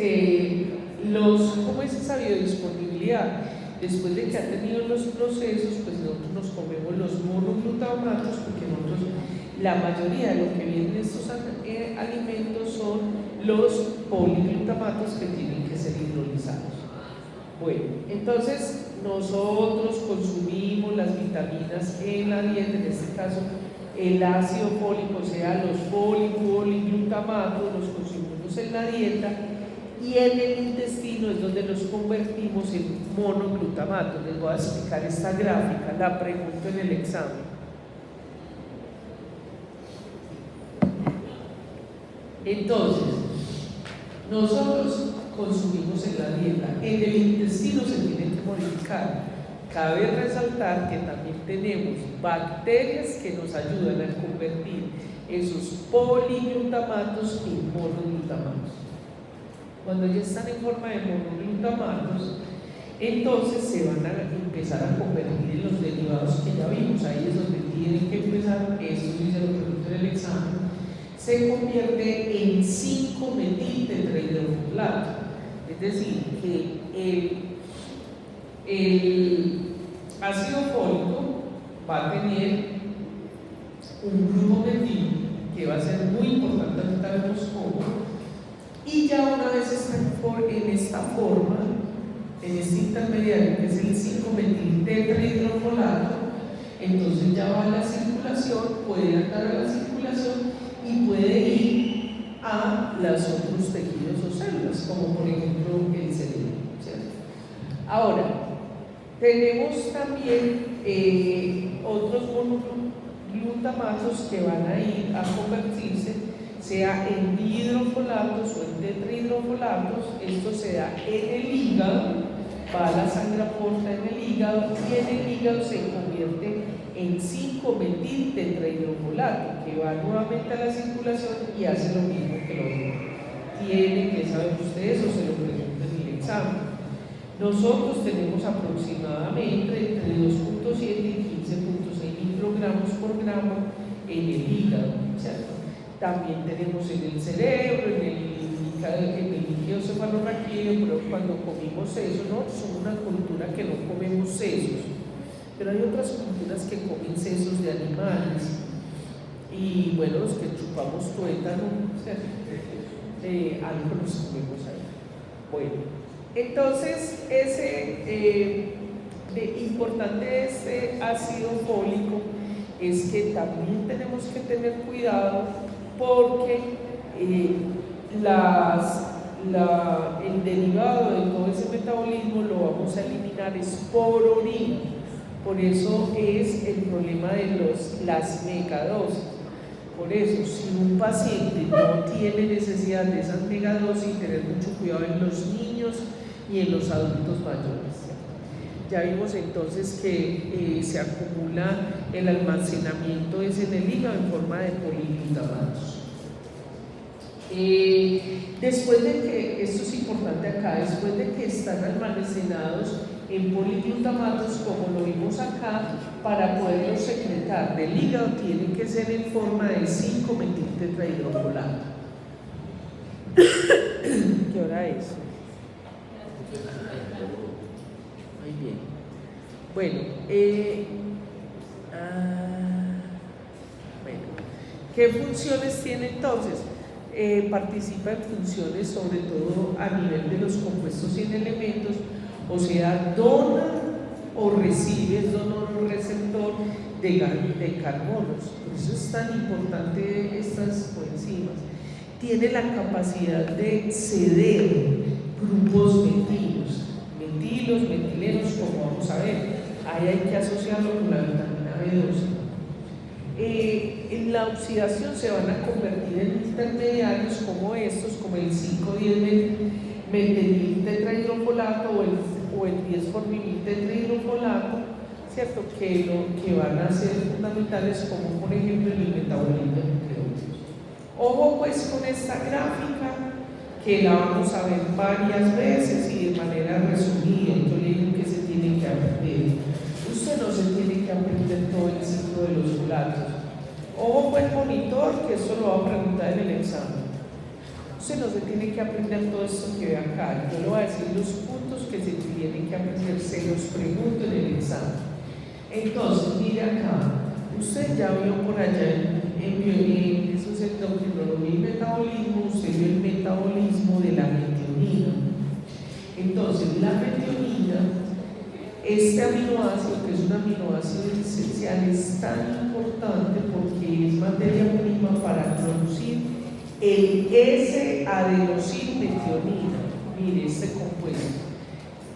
¿cómo es esa biodisponibilidad? Después de que ha tenido los procesos, pues nosotros nos comemos los monoglutamatos, porque nosotros, la mayoría de lo que vienen en estos alimentos son los poliglutamatos que tienen que ser hidrolizados. Bueno, entonces nosotros consumimos las vitaminas en la dieta, en este caso el ácido fólico, o sea, los poliglutamatos, los consumimos en la dieta, y en el intestino es donde los convertimos en monoglutamato. Les voy a explicar esta gráfica, la pregunto en el examen. Entonces, nosotros consumimos en la dieta, en el intestino se tiene que modificar. Cabe resaltar que también tenemos bacterias que nos ayudan a convertir esos poliglutamatos en monoglutamatos. Cuando ya están en forma de monoglutamatos, entonces se van a empezar a convertir en los derivados que ya vimos. Ahí es donde tienen que empezar, esto dice lo pregunto en el examen, se convierte en 5-metil-tetrahidrofolato. Es decir, que el ácido fólico va a tener un grupo metil que va a ser muy importante, ahorita vemos cómo, y ya una vez está en esta forma, en este intermediario que es el 5-metil-tetrahidrofolato, entonces ya va a la circulación, puede andar a la circulación circulación y puede ir a los otros tejidos o células, como por ejemplo el cerebro, ¿cierto? Ahora, tenemos también otros monoglutamatos que van a ir a convertirse, sea en dihidrofolatos o en tetrahidrofolatos. Esto se da en el hígado, va a la sangre aporta en el hígado y en el hígado se convierte en 5-metil-tetrahidrofolato, que va nuevamente a la circulación y hace lo mismo que lo otro. Tienen que saber ustedes o se lo preguntan en el examen. Nosotros tenemos aproximadamente entre 2.7 y 15.6 microgramos por gramo en el hígado, ¿cierto? También tenemos en el cerebro, en el líquido cefalorraquídeo, pero cuando comimos sesos, ¿no? Somos una cultura que no comemos sesos, pero hay otras culturas que comen sesos de animales, y bueno, los que chupamos tuétano, ¿cierto? Algo nos comemos ahí. Bueno. Entonces, importante de este ácido fólico es que también tenemos que tener cuidado porque el derivado de todo ese metabolismo lo vamos a eliminar es por orina. Por eso es el problema de las megadosis. Por eso, si un paciente no tiene necesidad de esas megadosis, tener mucho cuidado en los niños y en los adultos mayores. Ya vimos entonces que se acumula el almacenamiento es en el hígado en forma de poliglutamatos. Después de que, esto es importante acá, después de que están almacenados en poliglutamatos, como lo vimos acá, para poderlos secretar del hígado tienen que ser en forma de 5-metil-tetrahidrofolato. ¿Qué hora es? Muy bien. Bueno, ¿qué funciones tiene entonces? Participa en funciones sobre todo a nivel de los compuestos sin elementos, o sea, dona o recibe, es donador o receptor de carbonos. Por eso es tan importante estas coenzimas. Tiene la capacidad de ceder grupos metilenos, como vamos a ver. Ahí hay que asociarlo con la vitamina B12. En la oxidación se van a convertir en intermediarios como estos, como el 5,10-metil-tetrahidrofolato o el 10-formimil-tetrahidrofolato, ¿cierto? Que van a ser fundamentales, como por ejemplo el metabolismo de nucleótidos. Ojo pues con esta gráfica, que la vamos a ver varias veces y de manera resumida. Yo le digo que se tiene que aprender. Usted no se tiene que aprender todo el ciclo de los folatos. Ojo con el monitor, que eso lo va a preguntar en el examen. Usted no se tiene que aprender todo esto que ve acá. Yo le voy a decir los puntos que se tienen que aprender, se los pregunto en el examen. Entonces, mire acá, usted ya vio por allá en bioquímica, eso es el endocrinología y metabolismo, usted vio el metabolismo de la metionina. Entonces, la metionina, este aminoácido, que es un aminoácido esencial, es tan importante porque es materia prima para producir el S-adenosilmetionina. Mire este compuesto.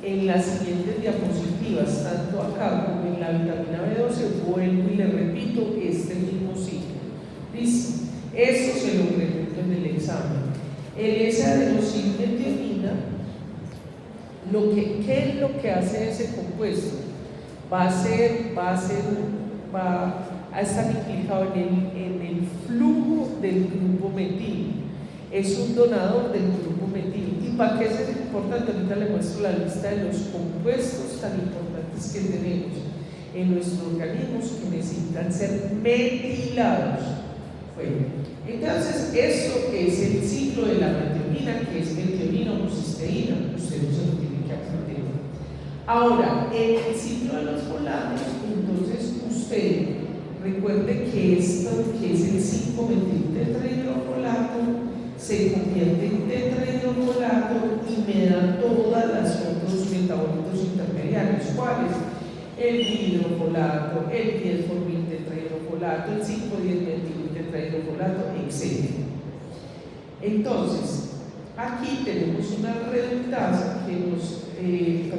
En las siguientes diapositivas, tanto acá como en la vitamina B12, vuelvo y le repito este mismo ciclo. ¿Listo? Eso se lo pregunto en el examen. El S-adenosilmetionina, ¿qué es lo que hace ese compuesto? Va a estar implicado en el flujo del grupo metil. Es un donador del grupo metil. ¿Y para qué es importante? Ahorita le muestro la lista de los compuestos tan importantes que tenemos en nuestros organismos que necesitan ser metilados. Bueno, entonces eso es el ciclo de la metionina, que es metionina o cisteína. Usted no se lo tiene que aprender. Ahora, en el ciclo de los folatos, entonces usted recuerde que esto, que es el 5-metil-tetrahidrofolato, se convierte en tetrahidrofolato y me da todas las otros metabolitos intermediarios. ¿Cuáles? El dihidrofolato, el 10-formil-tetrahidrofolato, el 5,10-metil-tetrahidrofolato, tetrahidrofolato, etc. Entonces, aquí tenemos una reductasa que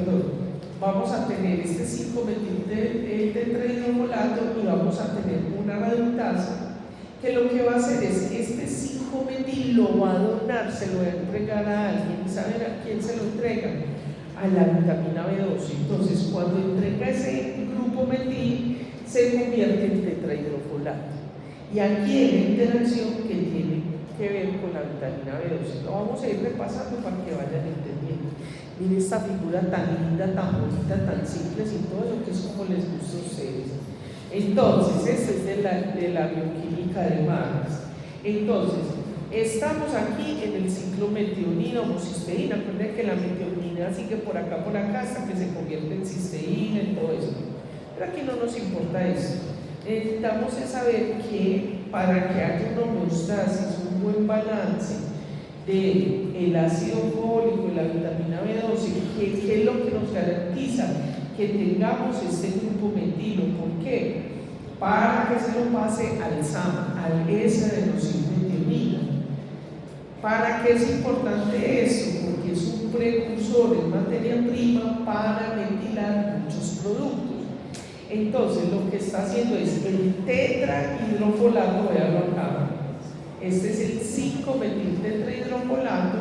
vamos a tener este 5-metil tetrahidrofolato y vamos a tener una reductasa que lo que va a hacer es que este 5-metil lo va a donar, se lo va a entregar a alguien. ¿Saben a quién se lo entrega? A la vitamina B12. Entonces, cuando entrega ese grupo metil, se convierte en tetrahidrofolato. Y aquí hay una interacción que tiene que ver con la vitamina B12. Lo vamos a ir repasando para que vayan entendiendo. Miren esta figura tan linda, tan bonita, tan simple, sin todo lo que es como les gusta a ustedes. Entonces, este es de la bioquímica de Marx. Entonces, estamos aquí en el ciclo metionina, homocisteína. Recuerden que la metionina sigue por acá hasta que se convierte en cisteína y todo eso. Pero aquí no nos importa eso. Necesitamos saber que para que haya una homeostasis, un buen balance del ácido fólico y la vitamina B12, ¿qué es lo que nos garantiza? Que tengamos este grupo metilo. ¿Por qué? Para que se lo pase al SAM, al S-adenosina. ¿Para qué es importante eso? Porque es un precursor, es materia prima para metilar muchos productos. Entonces, lo que está haciendo es el tetrahidrofolato, véanlo acá. Este es el 5-metil tetrahidrofolato,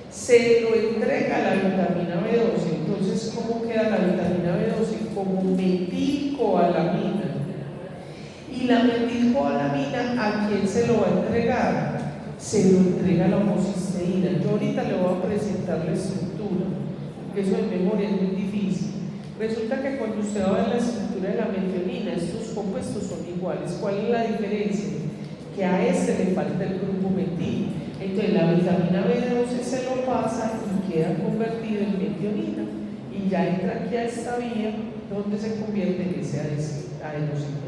se lo entrega a la vitamina B12. Entonces, ¿cómo queda la vitamina B12? Como metilcobalamina. Y la metilcobalamina, ¿a quién se lo va a entregar? Se lo entrega a la homocisteína. Yo ahorita le voy a presentar la estructura, porque eso en memoria es muy difícil. Resulta que cuando usted va a ver la estructura de la metionina, estos compuestos son iguales. ¿Cuál es la diferencia? Que a este le falta el grupo metil. Entonces la vitamina B12 se lo pasa y queda convertido en metionina. Y ya entra aquí a esta vía donde se convierte en ese adenosina.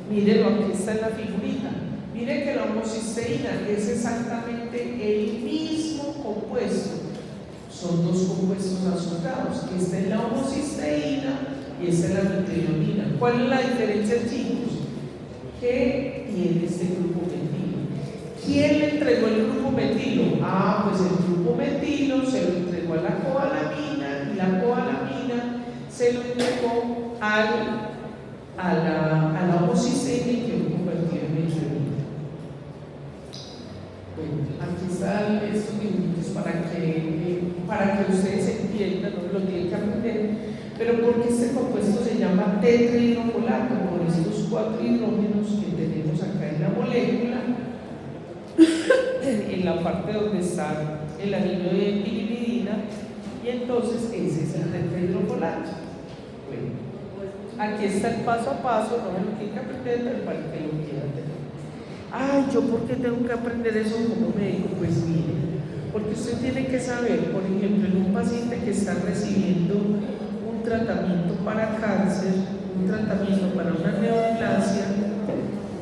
Mírenlo, aquí está en la figurita. Miren que la homocisteína es exactamente el mismo compuesto. Son dos compuestos asociados. Esta es la homocisteína y esta es la metionina. ¿Cuál es la diferencia, chicos? ¿Qué tiene este grupo metilo? ¿Quién le entregó el grupo metilo? Pues el grupo metilo se lo entregó a la cobalamina y la cobalamina se lo entregó a la homocisteína y quedó convertido en metionina. Bueno, aquí están estos dibujitos para que ustedes entiendan, no lo tienen que aprender, pero porque este compuesto se llama tetrahidrofolato, por estos 4 hidrógenos que tenemos acá en la molécula, en la parte donde está el anillo de pirimidina, y entonces ese es el tetrahidrofolato. Bueno, aquí está el paso a paso, no me lo tienen que aprender, pero para que lo quieran tener. ¿Yo por qué tengo que aprender eso como médico? Pues mire, porque usted tiene que saber, por ejemplo, en un paciente que está recibiendo un tratamiento para cáncer, un tratamiento para una neoplasia,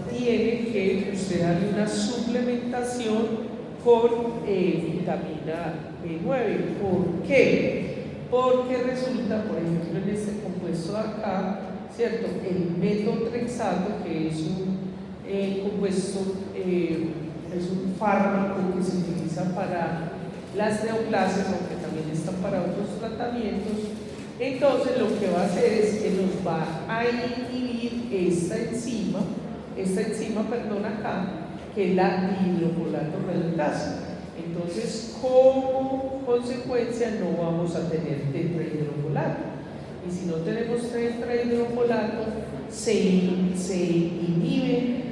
tiene que usted darle una suplementación con vitamina B9. ¿Por qué? Porque resulta, por ejemplo, en este compuesto de acá, ¿cierto? El metotrexato, que es un compuesto, es un fármaco que se utiliza para las neoplasias, aunque también están para otros tratamientos. Entonces lo que va a hacer es que nos va a inhibir esta enzima acá, que es la dihidrofolato redutasa. Entonces, como consecuencia, no vamos a tener tetrahidrofolato. Y si no tenemos tetrahidrofolato, se inhibe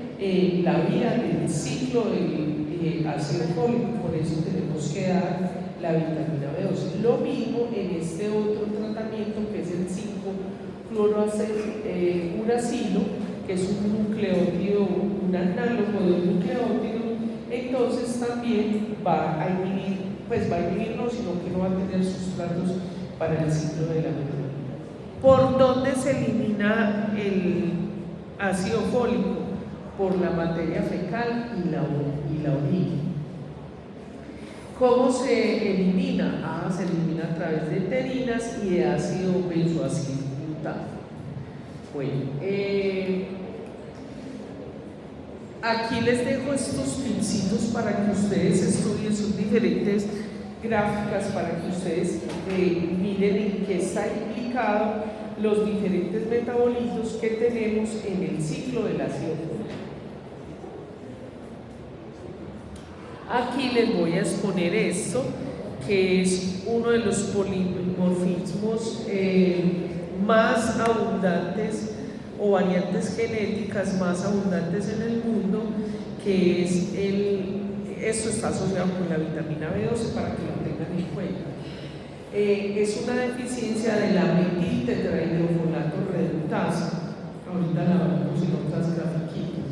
la vía del ciclo del ácido fólico, por eso tenemos que dar la vitamina B12. Lo mismo en este otro tratamiento que es el 5-chlorouracilo, que es un nucleótido, un análogo de un nucleótido. Entonces también va a inhibir no, sino que no va a tener sustratos para el ciclo de la metionina. ¿Por dónde se elimina el ácido fólico? Por la materia fecal y la orina. ¿Cómo se elimina? Se elimina a través de enterinas y de ácido benzoacilglutano. Bueno, aquí les dejo estos tipsitos para que ustedes estudien sus diferentes gráficas, para que ustedes miren en qué está implicado los diferentes metabolitos que tenemos en el ciclo del ácido fólico. Aquí les voy a exponer esto, que es uno de los polimorfismos más abundantes o variantes genéticas más abundantes en el mundo, que es esto está asociado con la vitamina B12 para que lo tengan en cuenta. Es una deficiencia de la metiltetrahidrofolato reductasa. Ahorita la vemos en otras grafiquitas.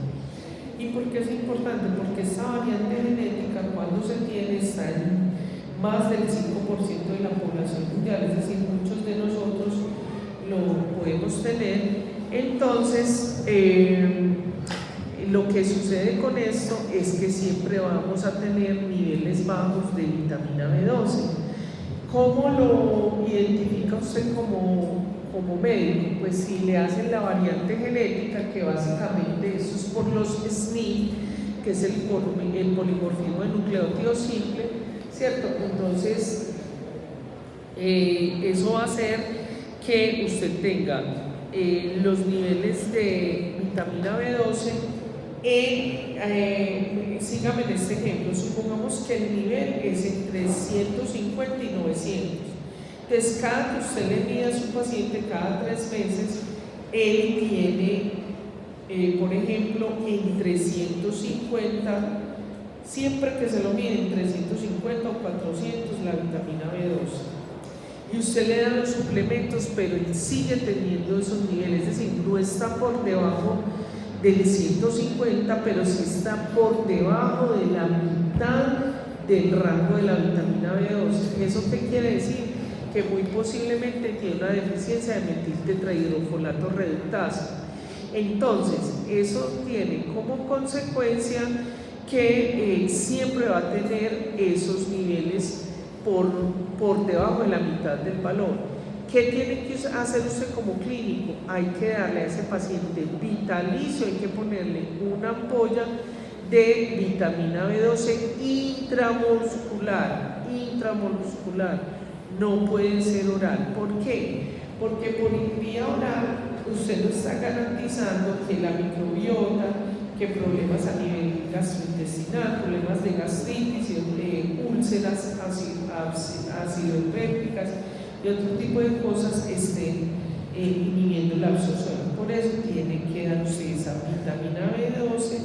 ¿Y por qué es importante? Porque esta variante genética, cuando se tiene, está en más del 5% de la población mundial, es decir, muchos de nosotros lo podemos tener. Entonces, lo que sucede con esto es que siempre vamos a tener niveles bajos de vitamina B12. ¿Cómo lo identifica usted como médico? Pues si le hacen la variante genética, que básicamente eso es por los SNP, que es el polimorfismo de nucleótido simple, ¿cierto? Entonces, eso va a hacer que usted tenga los niveles de vitamina B12 sígame en este ejemplo, supongamos que el nivel es entre 150 y 900. Entonces, cada que usted le mida a su paciente cada 3 meses, él tiene, por ejemplo, entre 150, siempre que se lo mide entre 150 o 400 la vitamina B12. Y usted le da los suplementos, pero él sigue teniendo esos niveles, es decir, no está por debajo del 150, pero sí está por debajo de la mitad del rango de la vitamina B12. ¿Eso qué quiere decir? Que muy posiblemente tiene una deficiencia de metiltetrahidrofolato reductasa. Entonces, eso tiene como consecuencia que siempre va a tener esos niveles por debajo de la mitad del valor. ¿Qué tiene que hacer usted como clínico? Hay que darle a ese paciente vitalicio, hay que ponerle una ampolla de vitamina B12 intramuscular, no puede ser oral. ¿Por qué? Porque por vía oral usted no está garantizando que la microbiota, que problemas a nivel gastrointestinal, problemas de gastritis, úlceras acidopépticas y otro tipo de cosas estén inhibiendo la absorción. Por eso tiene que dar usted esa vitamina B12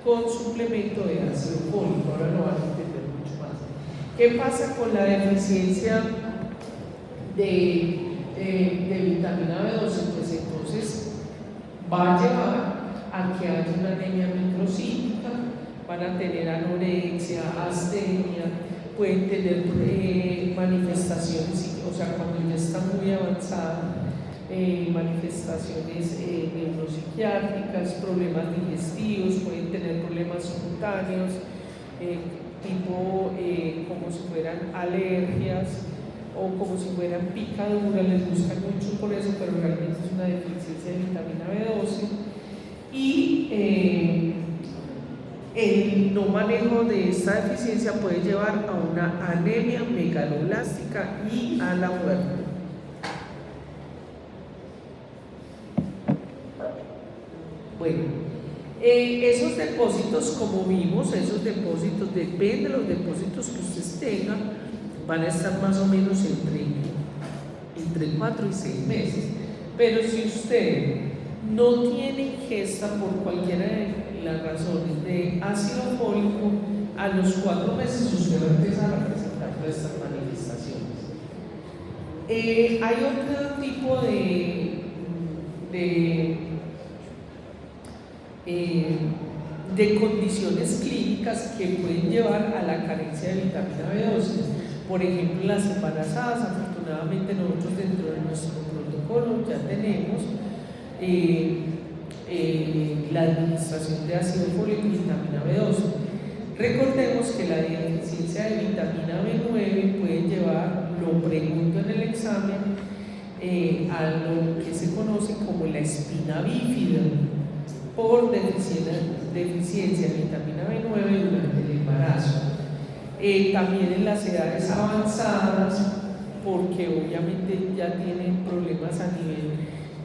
con suplemento de ácido fólico. Ahora lo van a entender mucho más. ¿Qué pasa con la deficiencia de vitamina B12? Pues entonces va a llevar a que haya una anemia microcítica, van a tener anorexia, astenia, pueden tener manifestaciones, o sea, cuando ya está muy avanzada, manifestaciones neuropsiquiátricas, problemas digestivos, pueden tener problemas cutáneos, tipo como si fueran alergias o como si fueran picaduras, les buscan mucho por eso, pero realmente es una deficiencia de vitamina B12. Y el no manejo de esta deficiencia puede llevar a una anemia megaloblástica y a la muerte. Bueno, esos depósitos, como vimos, esos depósitos, depende de los depósitos que ustedes tengan, van a estar más o menos entre 4 y 6 meses. Pero si usted no tiene ingesta por cualquiera de las razones de ácido fólico, a los 4 meses usted va a empezar a presentar todas estas manifestaciones. Hay otro tipo de condiciones clínicas que pueden llevar a la carencia de vitamina B12. Por ejemplo, las embarazadas, afortunadamente nosotros dentro de nuestro protocolo ya tenemos la administración de ácido fólico y vitamina B12. Recordemos que la deficiencia de vitamina B9 puede llevar, lo pregunto en el examen, a lo que se conoce como la espina bífida por deficiencia deficiencia de vitamina B9 durante el embarazo. También en las edades avanzadas, porque obviamente ya tienen problemas a nivel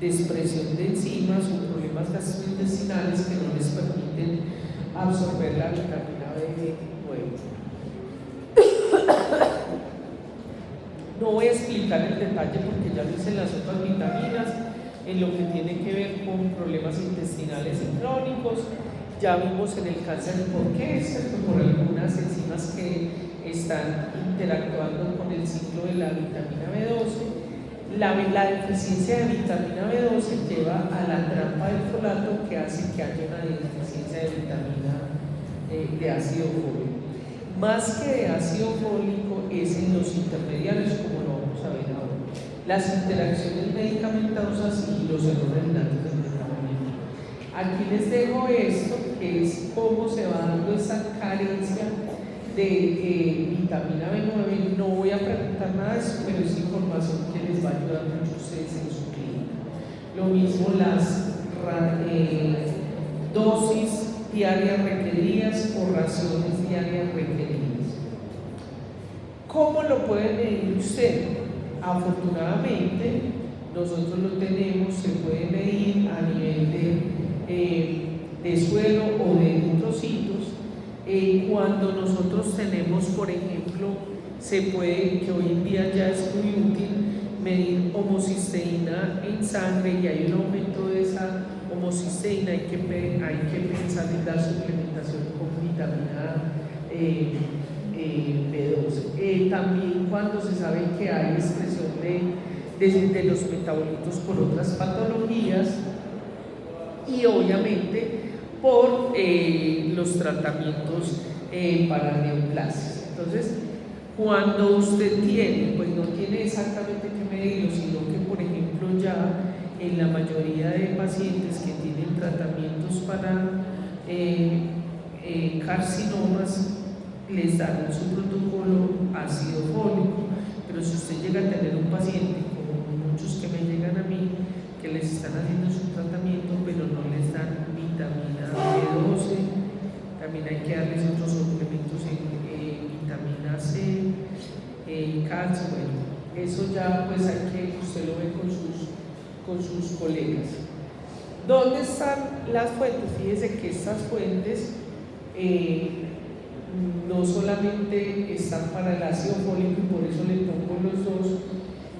de expresión de enzimas o problemas gastrointestinales que no les permiten absorber la vitamina B9. No voy a explicar el detalle porque ya lo hice en las otras vitaminas, en lo que tiene que ver con problemas intestinales y crónicos. Ya vimos en el cáncer por qué, ¿cierto? Por algunas enzimas que están interactuando con el ciclo de la vitamina B12. La deficiencia de vitamina B12 lleva a la trampa del folato, que hace que haya una deficiencia de vitamina de ácido fólico. Más que de ácido fólico es en los intermediarios, como lo vamos a ver ahora. Las interacciones medicamentosas y los errores natos del medicamento. Aquí les dejo esto, que es cómo se va dando esa carencia de vitamina B9. No voy a preguntar nada de eso, pero es información que les va a ayudar mucho a ustedes en su clínica. Lo mismo las dosis diarias requeridas o raciones diarias requeridas. ¿Cómo lo puede medir usted? Afortunadamente, nosotros lo tenemos, se puede medir a nivel de suelo o de eritrocitos. Cuando nosotros tenemos, por ejemplo, se puede, que hoy en día ya es muy útil, medir homocisteína en sangre, y hay un aumento de esa homocisteína. Hay que pensar en dar suplementación con vitamina B12. También cuando se sabe que hay expresión de los metabolitos por otras patologías, y obviamente por los tratamientos para neoplasias. Entonces, cuando usted tiene, pues no tiene exactamente que medirlo, sino que, por ejemplo, ya en la mayoría de pacientes que tienen tratamientos para carcinomas, les dan en su protocolo ácido fólico. Pero si usted llega a tener un paciente, como muchos que me llegan a mí, que les están haciendo su tratamiento, pero no les dan vitamina B12, también hay que darles otros suplementos en vitamina C, calcio. Bueno, eso ya pues hay que, usted lo ve con sus colegas. ¿Dónde están las fuentes? Fíjese que estas fuentes no solamente están para el ácido fólico, y por eso le pongo los dos,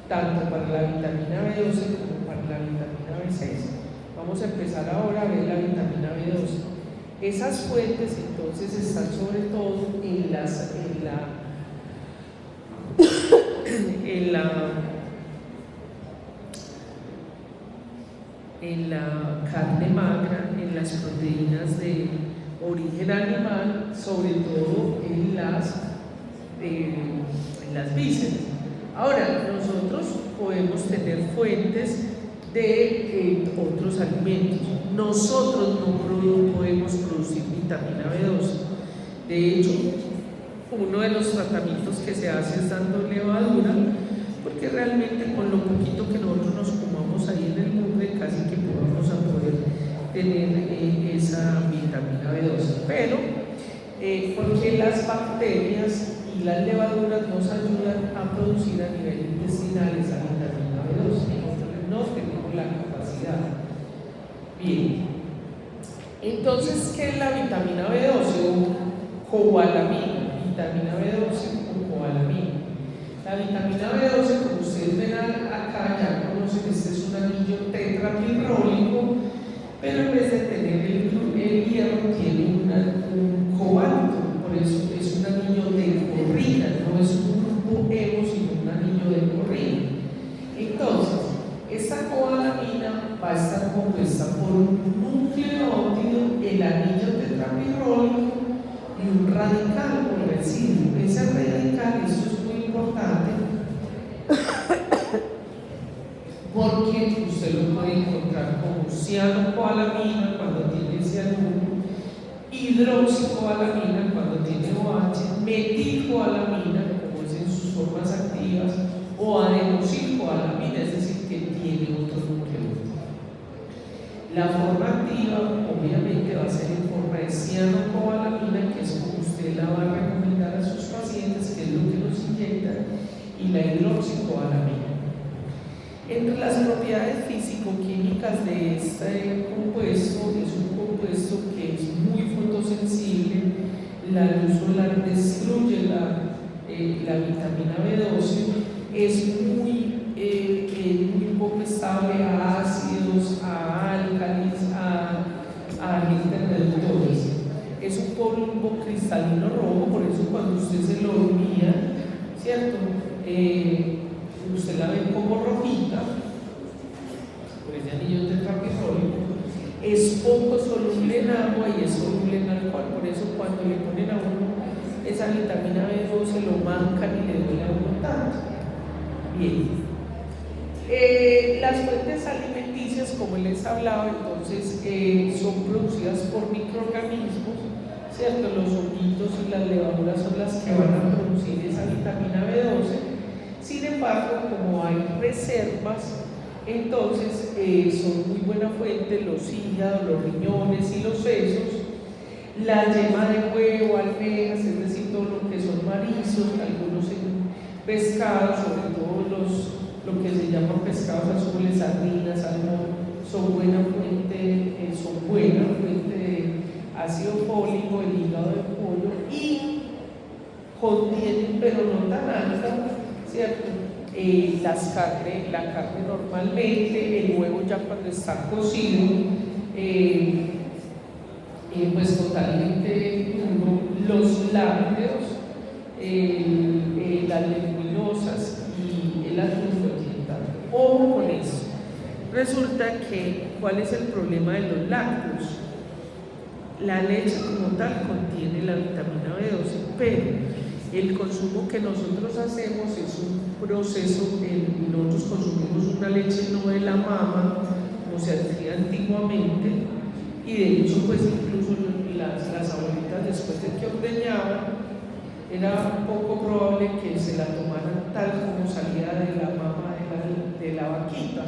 tanto para la vitamina B12 como para la vitamina B6. Vamos a empezar ahora a ver la vitamina B12. Esas fuentes entonces están sobre todo en la carne magra, en las proteínas de origen animal, sobre todo en las vísceras. Ahora, nosotros podemos tener fuentes de otros alimentos. Nosotros no podemos producir vitamina B12. De hecho, uno de los tratamientos que se hace es dando levadura, porque realmente con lo poquito que nosotros nos comamos ahí en el mugre, casi que vamos a poder tener esa vitamina B12. Pero, porque las bacterias y las levaduras nos ayudan a producir a nivel intestinal esa vitamina B12. Nosotros no tenemos la capacidad. Bien. Entonces, ¿qué es la vitamina B12 o cobalamina? Vitamina B12 o cobalamina. La vitamina B12, como ustedes ven acá, ya conocen, este es un anillo tetrapirrólico, pero en vez de tener el hierro, tiene un cobalto. Por eso es un anillo de corrida, no es un grupo hemo, sino un anillo de corrida. Entonces, esta cobalamina va a estar compuesta por un nucleótido, el anillo tetrapirrólico y un radical por residuo. Ese radical, esto es muy importante porque usted lo puede encontrar como cianocobalamina cuando tiene cianuro, hidroxicobalamina cuando tiene OH, metilcobalamina como es en sus formas activas, o adenosylcobalamina, es decir, que tiene otro núcleo. La forma activa, obviamente, va a ser en forma de cianocobalamina, que es como usted la va a recomendar a sus pacientes, que es lo que nos inyectan, y la hidroxicobalamina. Entre las propiedades físico-químicas de este compuesto, es un compuesto que es muy fotosensible, la luz solar destruye la vitamina B12, es muy poco estable a ácidos, a álcalis, a agentes reductores. Es un polvo cristalino rojo, por eso cuando usted se lo mira, ¿cierto? Usted la ve como rojita, por ese anillo tetrapirrólico. Es poco soluble en agua y es soluble en alcohol, por eso cuando le ponen a uno esa vitamina B12 lo mancan y le duele a uno tanto. Bien. Las fuentes alimenticias, como les hablaba, entonces son producidas por microorganismos, ¿cierto? Los honguitos y las levaduras son las que van a producir esa vitamina B12. Sin embargo, como hay reservas, entonces son muy buena fuente los hígados, los riñones y los sesos, la yema de huevo, almejas, es decir, todo lo que son mariscos, algunos pescados, sobre todo lo que se llaman pescados azules, sardinas, salmón, son buena fuente de ácido fólico, el hígado de pollo, y contienen, pero no tan alta, ¿cierto? La carne normalmente, el huevo ya cuando está cocido, pues totalmente puro, los lácteos, las leguminosas y el atún no tienen tanto. Ojo con eso. Resulta que, ¿cuál es el problema de los lácteos? La leche como tal contiene la vitamina B12, pero el consumo que nosotros hacemos es un proceso, nosotros consumimos una leche no de la mama, como se hacía antiguamente, y de hecho pues incluso las abuelitas después de que ordeñaban, era poco probable que se la tomaran tal como salía de la mama de la vaquita.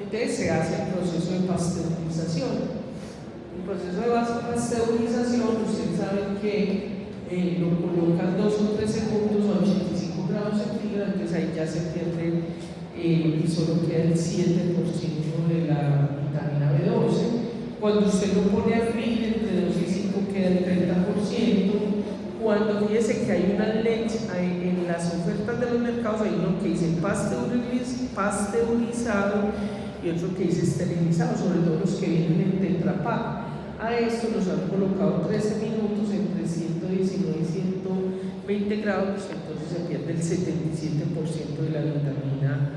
Entonces se hace el proceso de pasteurización. El proceso de pasteurización, ustedes saben que lo colocan 2 o 3 segundos a 85 grados centígrados, entonces ahí ya se pierde y solo queda el 7% de la vitamina B12. Cuando usted lo pone a hervir entre 2 y 5 queda el 30%. Cuando fíjese que hay una leche en las ofertas de los mercados, hay uno que dice pasteurizado y otro que dice esterilizado, sobre todo los que vienen en Tetra Pak. A esto nos han colocado 13 minutos entre 119 y 120 grados, entonces se pierde el 77% de la vitamina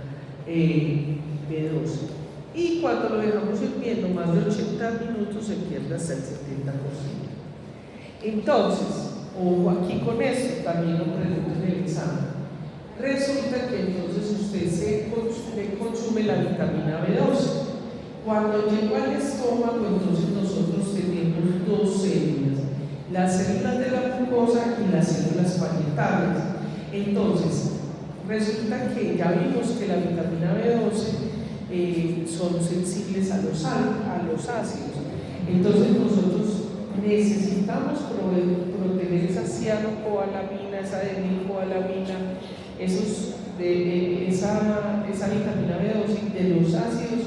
B12. Y cuando lo dejamos hirviendo más de 80 minutos se pierde hasta el 70%. Entonces, ojo aquí con esto, también lo pregunto en el examen. Resulta que entonces usted consume la vitamina B12. Cuando llega al estómago, entonces nosotros tenemos 2 células, las células de la mucosa y las células parietales. Entonces, resulta que ya vimos que la vitamina B12 son sensibles a los ácidos. Entonces nosotros necesitamos proteger esa cianocobalamina, esa denilcobalamina, esa vitamina B12 de los ácidos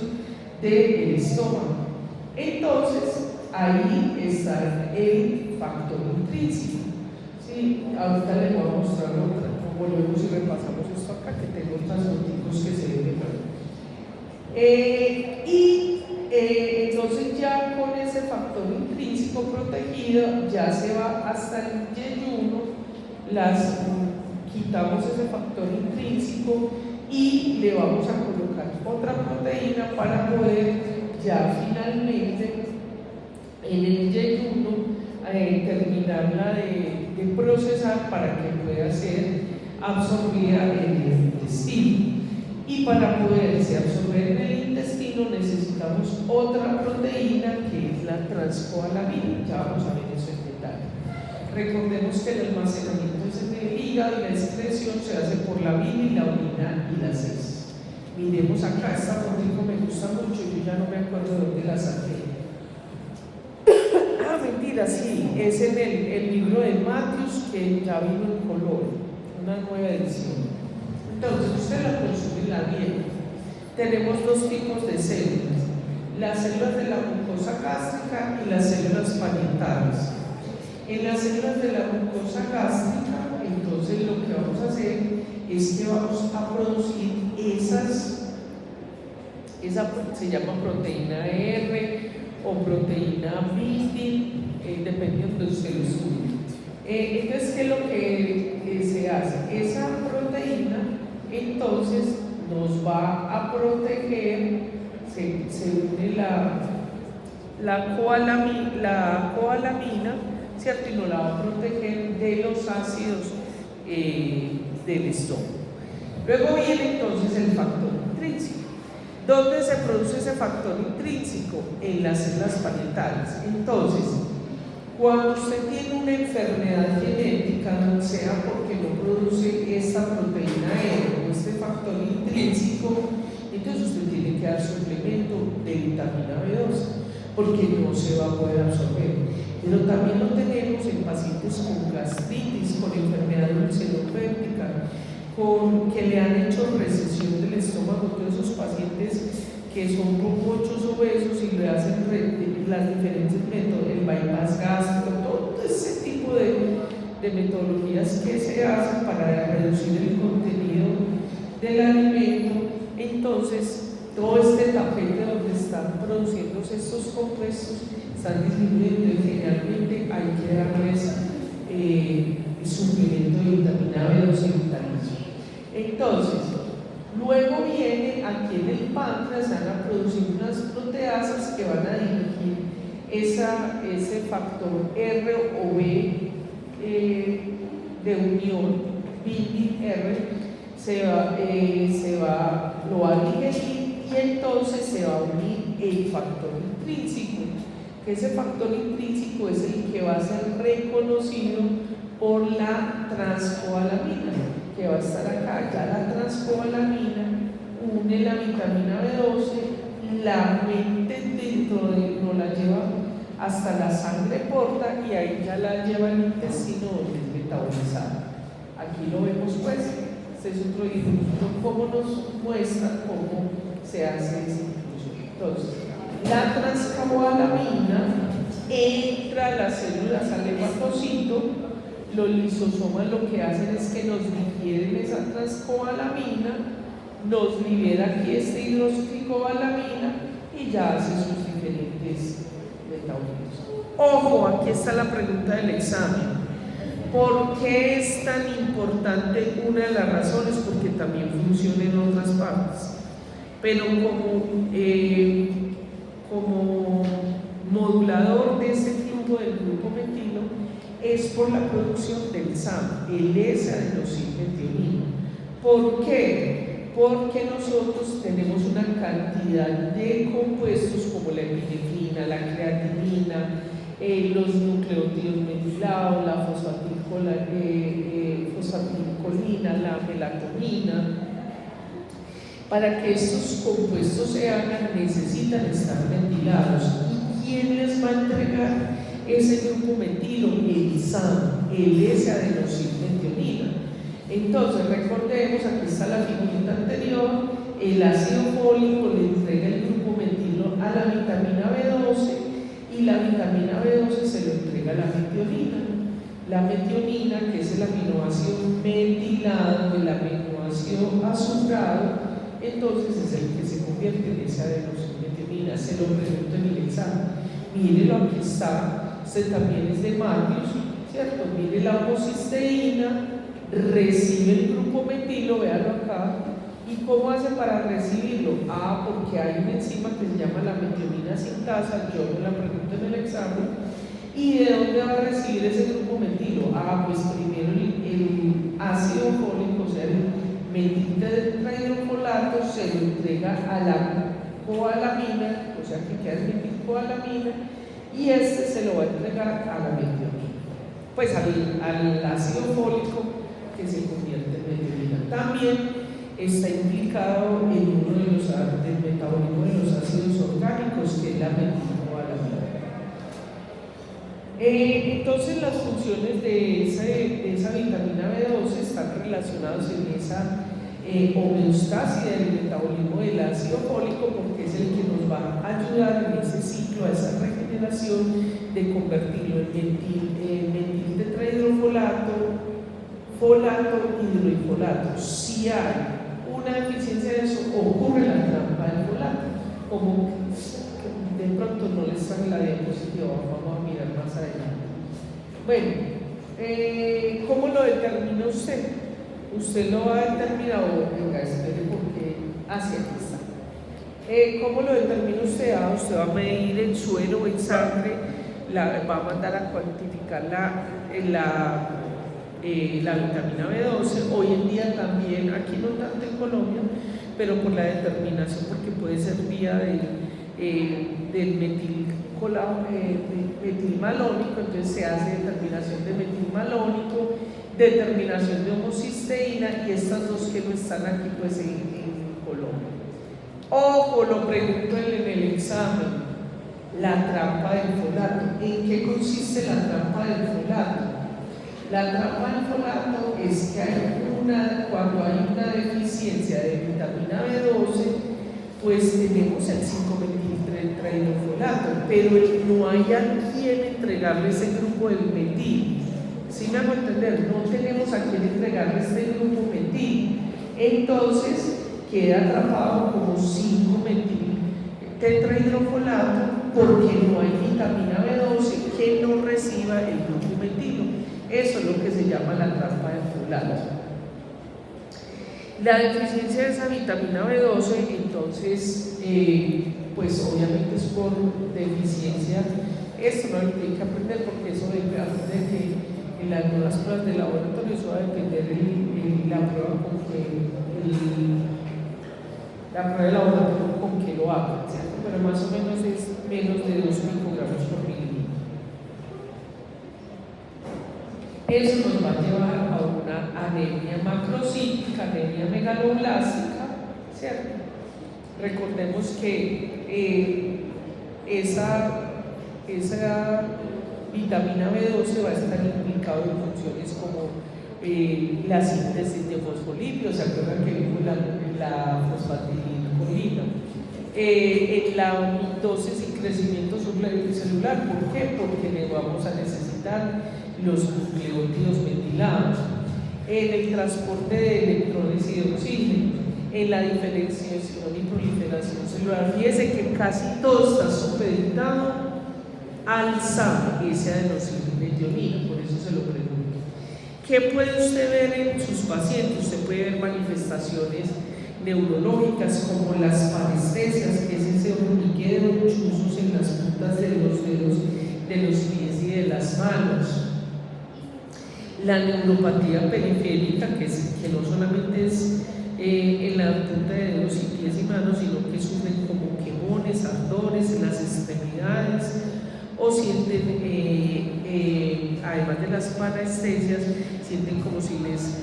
del estómago. Entonces, ahí está el factor intrínseco. ¿Sí? Ahorita les voy a mostrar otra. Volvemos y repasamos esto acá, que tengo otras noticos que se deben ver. Entonces ya con ese factor intrínseco protegido, ya se va hasta el yeyuno, quitamos ese factor intrínseco y le vamos a colocar otra proteína para poder ya finalmente en el yeyuno terminarla de procesar para que pueda ser absorbida en el intestino. Y para poderse absorber en el intestino necesitamos otra proteína que es la transcobalamina. Ya vamos a ver eso en detalle. Recordemos que el almacenamiento es en el hígado y la excreción se hace por la orina y la orina y las heces. Miremos acá, esta foto me gusta mucho, yo ya no me acuerdo de dónde la saqué. Ah, mentira, sí, es en el libro de Matthews, que ya vino en color, una nueva edición. Entonces, usted la consume en la vieja. Tenemos dos tipos de células: las células de la mucosa gástrica y las células parietales. En las células de la mucosa gástrica, entonces lo que vamos a hacer es que vamos a producir esa se llama proteína R o proteína binding, dependiendo de usted lo estudie. Entonces, ¿qué es lo que se hace? Esa proteína entonces nos va a proteger, se une la coalamina, ¿cierto? Y nos la va a proteger de los ácidos del estómago. Luego viene entonces el factor intrínseco. ¿Dónde se produce ese factor intrínseco? En las células parietales. Entonces, cuando usted tiene una enfermedad genética, sea porque no produce esta proteína E o este factor intrínseco, entonces usted tiene que dar suplemento de vitamina B12, porque no se va a poder absorber. Pero también lo tenemos en pacientes con gastritis, con enfermedad ulceropéptica, con que le han hecho recesión del estómago, todos esos pacientes que son muchos obesos y le hacen las diferentes métodos, el bypass gástrico, todo ese tipo de metodologías que se hacen para reducir el contenido del alimento. Entonces, todo este tapete donde están produciéndose estos compuestos están disminuyendo y generalmente hay que darles suplemento de vitamina B12 y vitamina C. Entonces, luego viene aquí en el páncreas, se van a producir unas proteasas que van a dirigir ese factor R o B de unión, binding R, lo va a digerir y entonces se va a unir el factor intrínseco. Ese factor intrínseco es el que va a ser reconocido por la transcoalamina, que va a estar acá. Ya la transcoalamina une la vitamina B12, la mete dentro no la lleva hasta la sangre porta y ahí ya la lleva al intestino donde es metabolizada. Aquí lo vemos pues, este es otro dibujo, cómo nos muestra cómo se hace ese inclusión. Entonces, la transcoalamina entra a las células al hepatocito. Los lisosomas lo que hacen es que nos digieren esa transcoalamina, nos libera aquí este hidroxicobalamina y ya hace sus diferentes metabolitos. Ojo, aquí está la pregunta del examen. ¿Por qué es tan importante? Una de las razones, porque también funciona en otras partes, pero como modulador de ese flujo del grupo metilo es por la producción del SAM, el S-adenosilmetionina. ¿Por qué? Porque nosotros tenemos una cantidad de compuestos como la epinefrina, la creatinina, los nucleótidos metilados, la fosfatilcolina, la melatonina. Para que estos compuestos se hagan necesitan estar metilados. ¿Y quién les va a entregar ese grupo metilo? El SAM, el S-adenosilmetionina. Entonces recordemos, aquí está la figurita anterior, el ácido fólico le entrega el grupo metilo a la vitamina B12 y la vitamina B12 se lo entrega a la metionina. La metionina, que es el aminoácido metilado, el aminoácido azufrado, entonces es el que se convierte en esa adenosilmetionina. Se lo pregunto en el examen. Mírelo, aquí está, este también es de Matthews, ¿cierto? Mire la homocisteína, recibe el grupo metilo, véalo acá. ¿Y cómo hace para recibirlo? Porque hay una enzima que se llama la metionina sintasa, yo me la pregunto en el examen. ¿Y de dónde va a recibir ese grupo metilo? Pues primero el ácido fólico, o sea, el metiltetrahidrofolato, se lo entrega a la coalamina, o sea que queda el metilcoalamina, y este se lo va a entregar a la metionina, pues al ácido fólico que se convierte en metionina. También está implicado en uno de Entonces las funciones de esa vitamina B12 están relacionadas en esa homeostasis del metabolismo del ácido fólico, porque es el que nos va a ayudar en ese ciclo, a esa regeneración de convertirlo en metil tetrahidrofolato, folato, hidrohidrolato. Si hay una deficiencia de eso, ocurre la trampa del folato. Como de pronto no les sale la diapositiva, vamos a mirar más adelante. Bueno, ¿cómo lo determina usted? Usted lo va a determinar, venga, espere porque hacia aquí está. ¿Cómo lo determina usted? Usted va a medir en suero o en sangre, va a mandar a cuantificar la vitamina B12. Hoy en día también, aquí no tanto en Colombia, pero por la determinación, porque puede ser vía del metilmalónico, entonces se hace determinación de metilmalónico, determinación de homocisteína, y estas dos que no están aquí pues en Colombia. Ojo, lo pregunto en el examen, la trampa del folato. ¿En qué consiste la trampa del folato? La trampa del folato es que cuando hay una deficiencia de vitamina B12, pues tenemos el 5-metiltetrahidrofolato, pero no hay a quien entregarle ese grupo del metil. ¿Sí me hago entender? No tenemos a quien entregarle este grupo metil. Entonces queda atrapado como 5-metiltetrahidrofolato porque no hay vitamina B12 que no reciba el grupo metilo. Eso es lo que se llama la trampa del folato. La deficiencia de esa vitamina B12, entonces, pues obviamente es por deficiencia. Esto no lo tienen que aprender porque eso debe aprender que en las nuevas pruebas de laboratorio eso va a depender la prueba con que la prueba de laboratorio con que lo hagan, ¿cierto? Pero más o menos es menos de 2 microgramos por mililitro. Eso nos va a llevar a una anemia macrocítica, anemia megaloblástica, ¿cierto? Recordemos que esa vitamina B12 va a estar implicado en funciones como la síntesis de fosfolípidos. ¿Se acuerdan que vimos la fosfatidilcolina? En la mitosis y crecimiento celular. ¿Por qué? Porque le vamos a necesitar los nucleótidos metilados, en el transporte de electrones y de oxígeno, en la diferenciación y proliferación celular. Fíjese que casi todo está supeditado al SAM, ese adenosine-metionina, por eso se lo pregunto. ¿Qué puede usted ver en sus pacientes? Usted puede ver manifestaciones neurológicas como las parestesias, que es ese hormigueo, chuzos en las puntas de los dedos de los pies y de las manos. La neuropatía periférica, que no solamente es en la punta de dedos y pies y manos, sino que sufren como quemones, ardores en las extremidades, o sienten, además de las parestesias, sienten como si les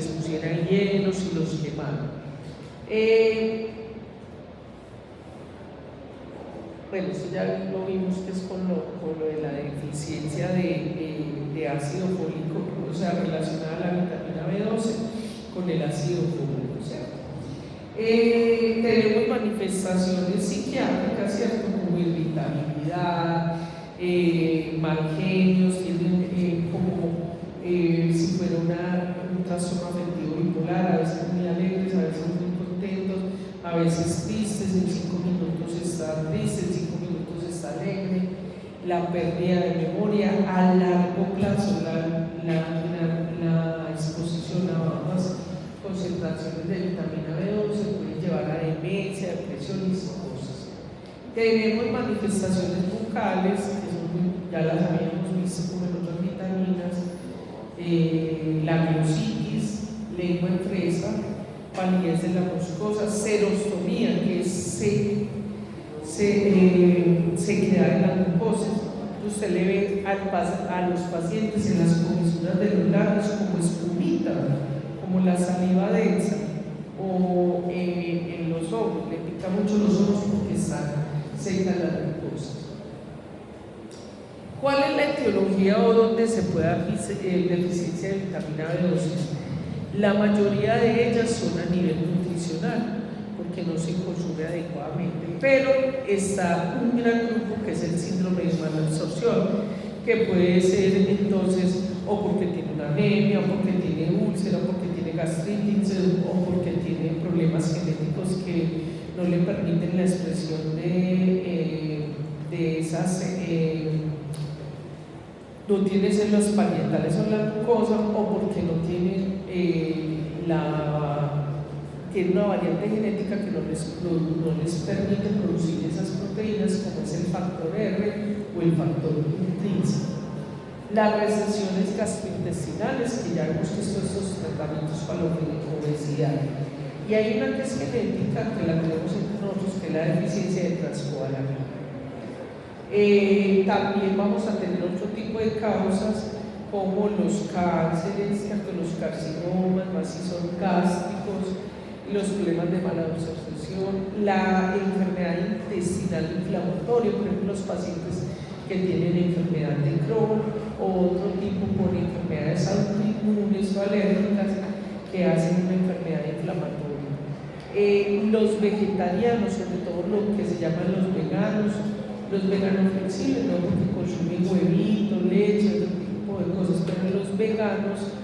pusieran hielo, si los quemaran. Bueno, eso ya lo vimos que es con lo de la deficiencia de ácido fólico, o sea, relacionada a la vitamina B12 con el ácido fólico, ¿cierto? Tenemos manifestaciones psiquiátricas, ¿cierto? Como irritabilidad, mal genio, tienen como si fuera un trastorno afectivo bipolar, a veces muy alegres, a veces muy contentos, a veces tristes, en 5 minutos está triste, en 5 minutos está alegre, la pérdida de memoria a largo plazo, la exposición a bajas concentraciones de vitamina B12 puede llevar a demencia, depresión y psicosis. Tenemos manifestaciones bucales, que ya las habíamos visto como en otras vitaminas, la miositis, lengua en fresa, palidez de la mucosa, serostomía, que es sequedad en las mucosas. Usted le ve a los pacientes en las comisuras de los labios como espumita, como la saliva densa, o en los ojos, le pica mucho los ojos porque están secas las mucosas. ¿Cuál es etiología o dónde se puede dar deficiencia de vitamina B12, la mayoría de ellas son a nivel nutricional, porque no se consume adecuadamente, pero está un gran grupo que es el síndrome de malabsorción, que puede ser entonces o porque tiene una anemia, o porque tiene úlcera, o porque tiene gastritis, o porque tiene problemas genéticos que no le permiten la expresión de esas, no tiene células parietales o la glucosa, o porque no tiene tiene una variante genética que no les permite producir esas proteínas, como es el factor R o el factor intrínseco. Las recesiones gastrointestinales, que ya hemos visto estos tratamientos para la obesidad. Y hay una que es genética, que la tenemos entre nosotros, que es la deficiencia de transcobalamina. También vamos a tener otro tipo de causas, como los cánceres, los carcinomas, más si son gástricos, los problemas de mala absorción, la enfermedad intestinal inflamatoria, por ejemplo, los pacientes que tienen enfermedad de Crohn o otro tipo por enfermedades autoinmunes o alérgicas que hacen una enfermedad inflamatoria. Los vegetarianos, sobre todo lo que se llaman los veganos flexibles, ¿no? Porque consumen huevitos, leche, otro tipo de cosas, pero los veganos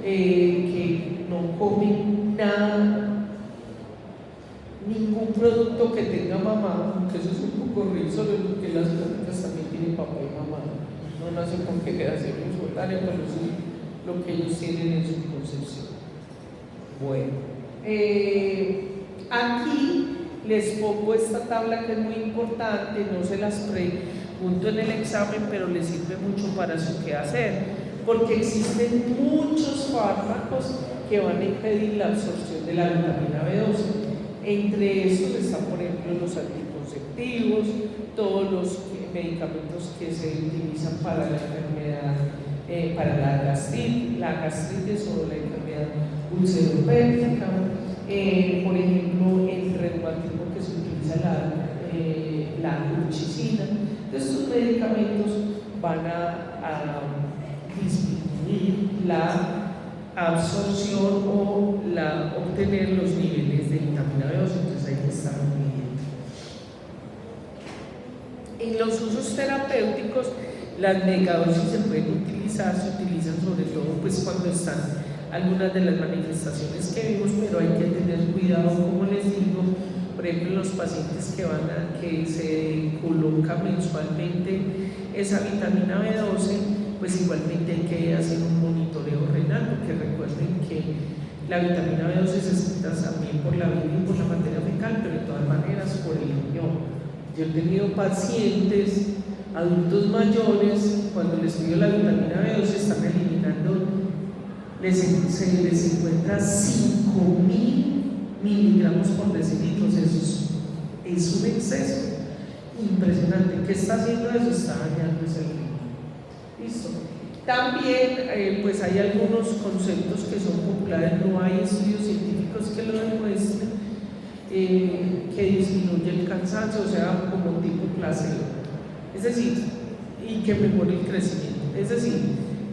que no comen nada, ningún producto que tenga mamá, aunque eso es un poco riesgo, porque las plantas también tienen papá y mamá, no nacen con generación espontánea, pero sí lo que ellos tienen en su concepción. Bueno, aquí les pongo esta tabla que es muy importante, no se las pregunto en el examen, pero les sirve mucho para su quehacer, porque existen muchos fármacos que van a impedir la absorción de la vitamina B12. Entre estos están, por ejemplo, los anticonceptivos, todos los medicamentos que se utilizan para la enfermedad, para la gastritis o la enfermedad ulceropéptica, por ejemplo, el reumatismo que se utiliza la colchicina. Estos medicamentos van a disminuir la absorción o obtener los niveles de vitamina B12, entonces hay que estar midiendo. En los usos terapéuticos, las megadosis se utilizan sobre todo pues cuando están algunas de las manifestaciones que vimos, pero hay que tener cuidado, como les digo, por ejemplo, en los pacientes que se coloca mensualmente esa vitamina B12, pues igualmente hay que hacer un monitoreo renal, porque recuerden que la vitamina B12 se excreta también por la orina y por la materia fecal, pero de todas maneras por el riñón. Yo he tenido pacientes adultos mayores, cuando les pido la vitamina B12 están eliminando, se les encuentra 5.000 miligramos por decilitro, eso es un exceso impresionante. ¿Qué está haciendo eso? Está dañando ese riñón. Listo. También pues hay algunos conceptos que son populares, no hay estudios científicos que lo demuestren, que disminuye el cansancio, o sea, como tipo placebo, es decir, y que mejore el crecimiento. Es decir,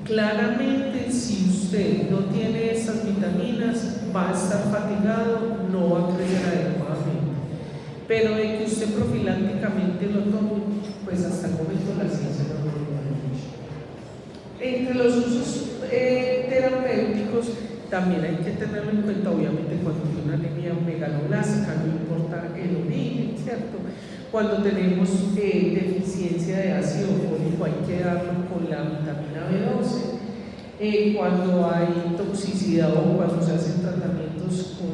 claramente si usted no tiene estas vitaminas va a estar fatigado, no va a crecer adecuadamente, pero de que usted profilácticamente lo tome, pues hasta el momento la ciencia no lo ha dicho. Entre los usos terapéuticos también hay que tenerlo en cuenta, obviamente, cuando hay una anemia megaloblástica, no importa el origen, ¿cierto? Cuando tenemos deficiencia de ácido fólico hay que darlo con la vitamina B12. Cuando hay toxicidad o cuando se hacen tratamientos con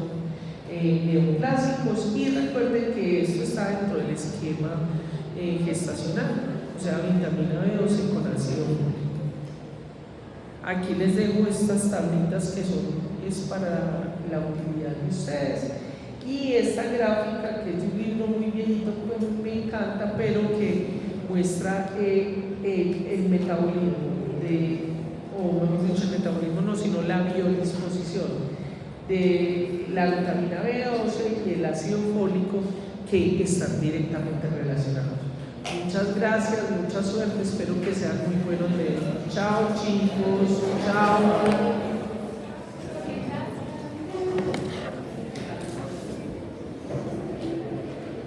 neoplásicos, y recuerden que esto está dentro del esquema gestacional, o sea, vitamina B12 con ácido fólico. Aquí les dejo estas tablitas que es para la utilidad de ustedes, y esta gráfica que es un libro muy viejito que me encanta, pero que muestra el metabolismo o mejor dicho, el metabolismo no, sino la biodisposición de la vitamina B12 y el ácido fólico, que están directamente relacionados. Muchas gracias, mucha suerte, espero que sean muy buenos leer. Chao chicos, chao.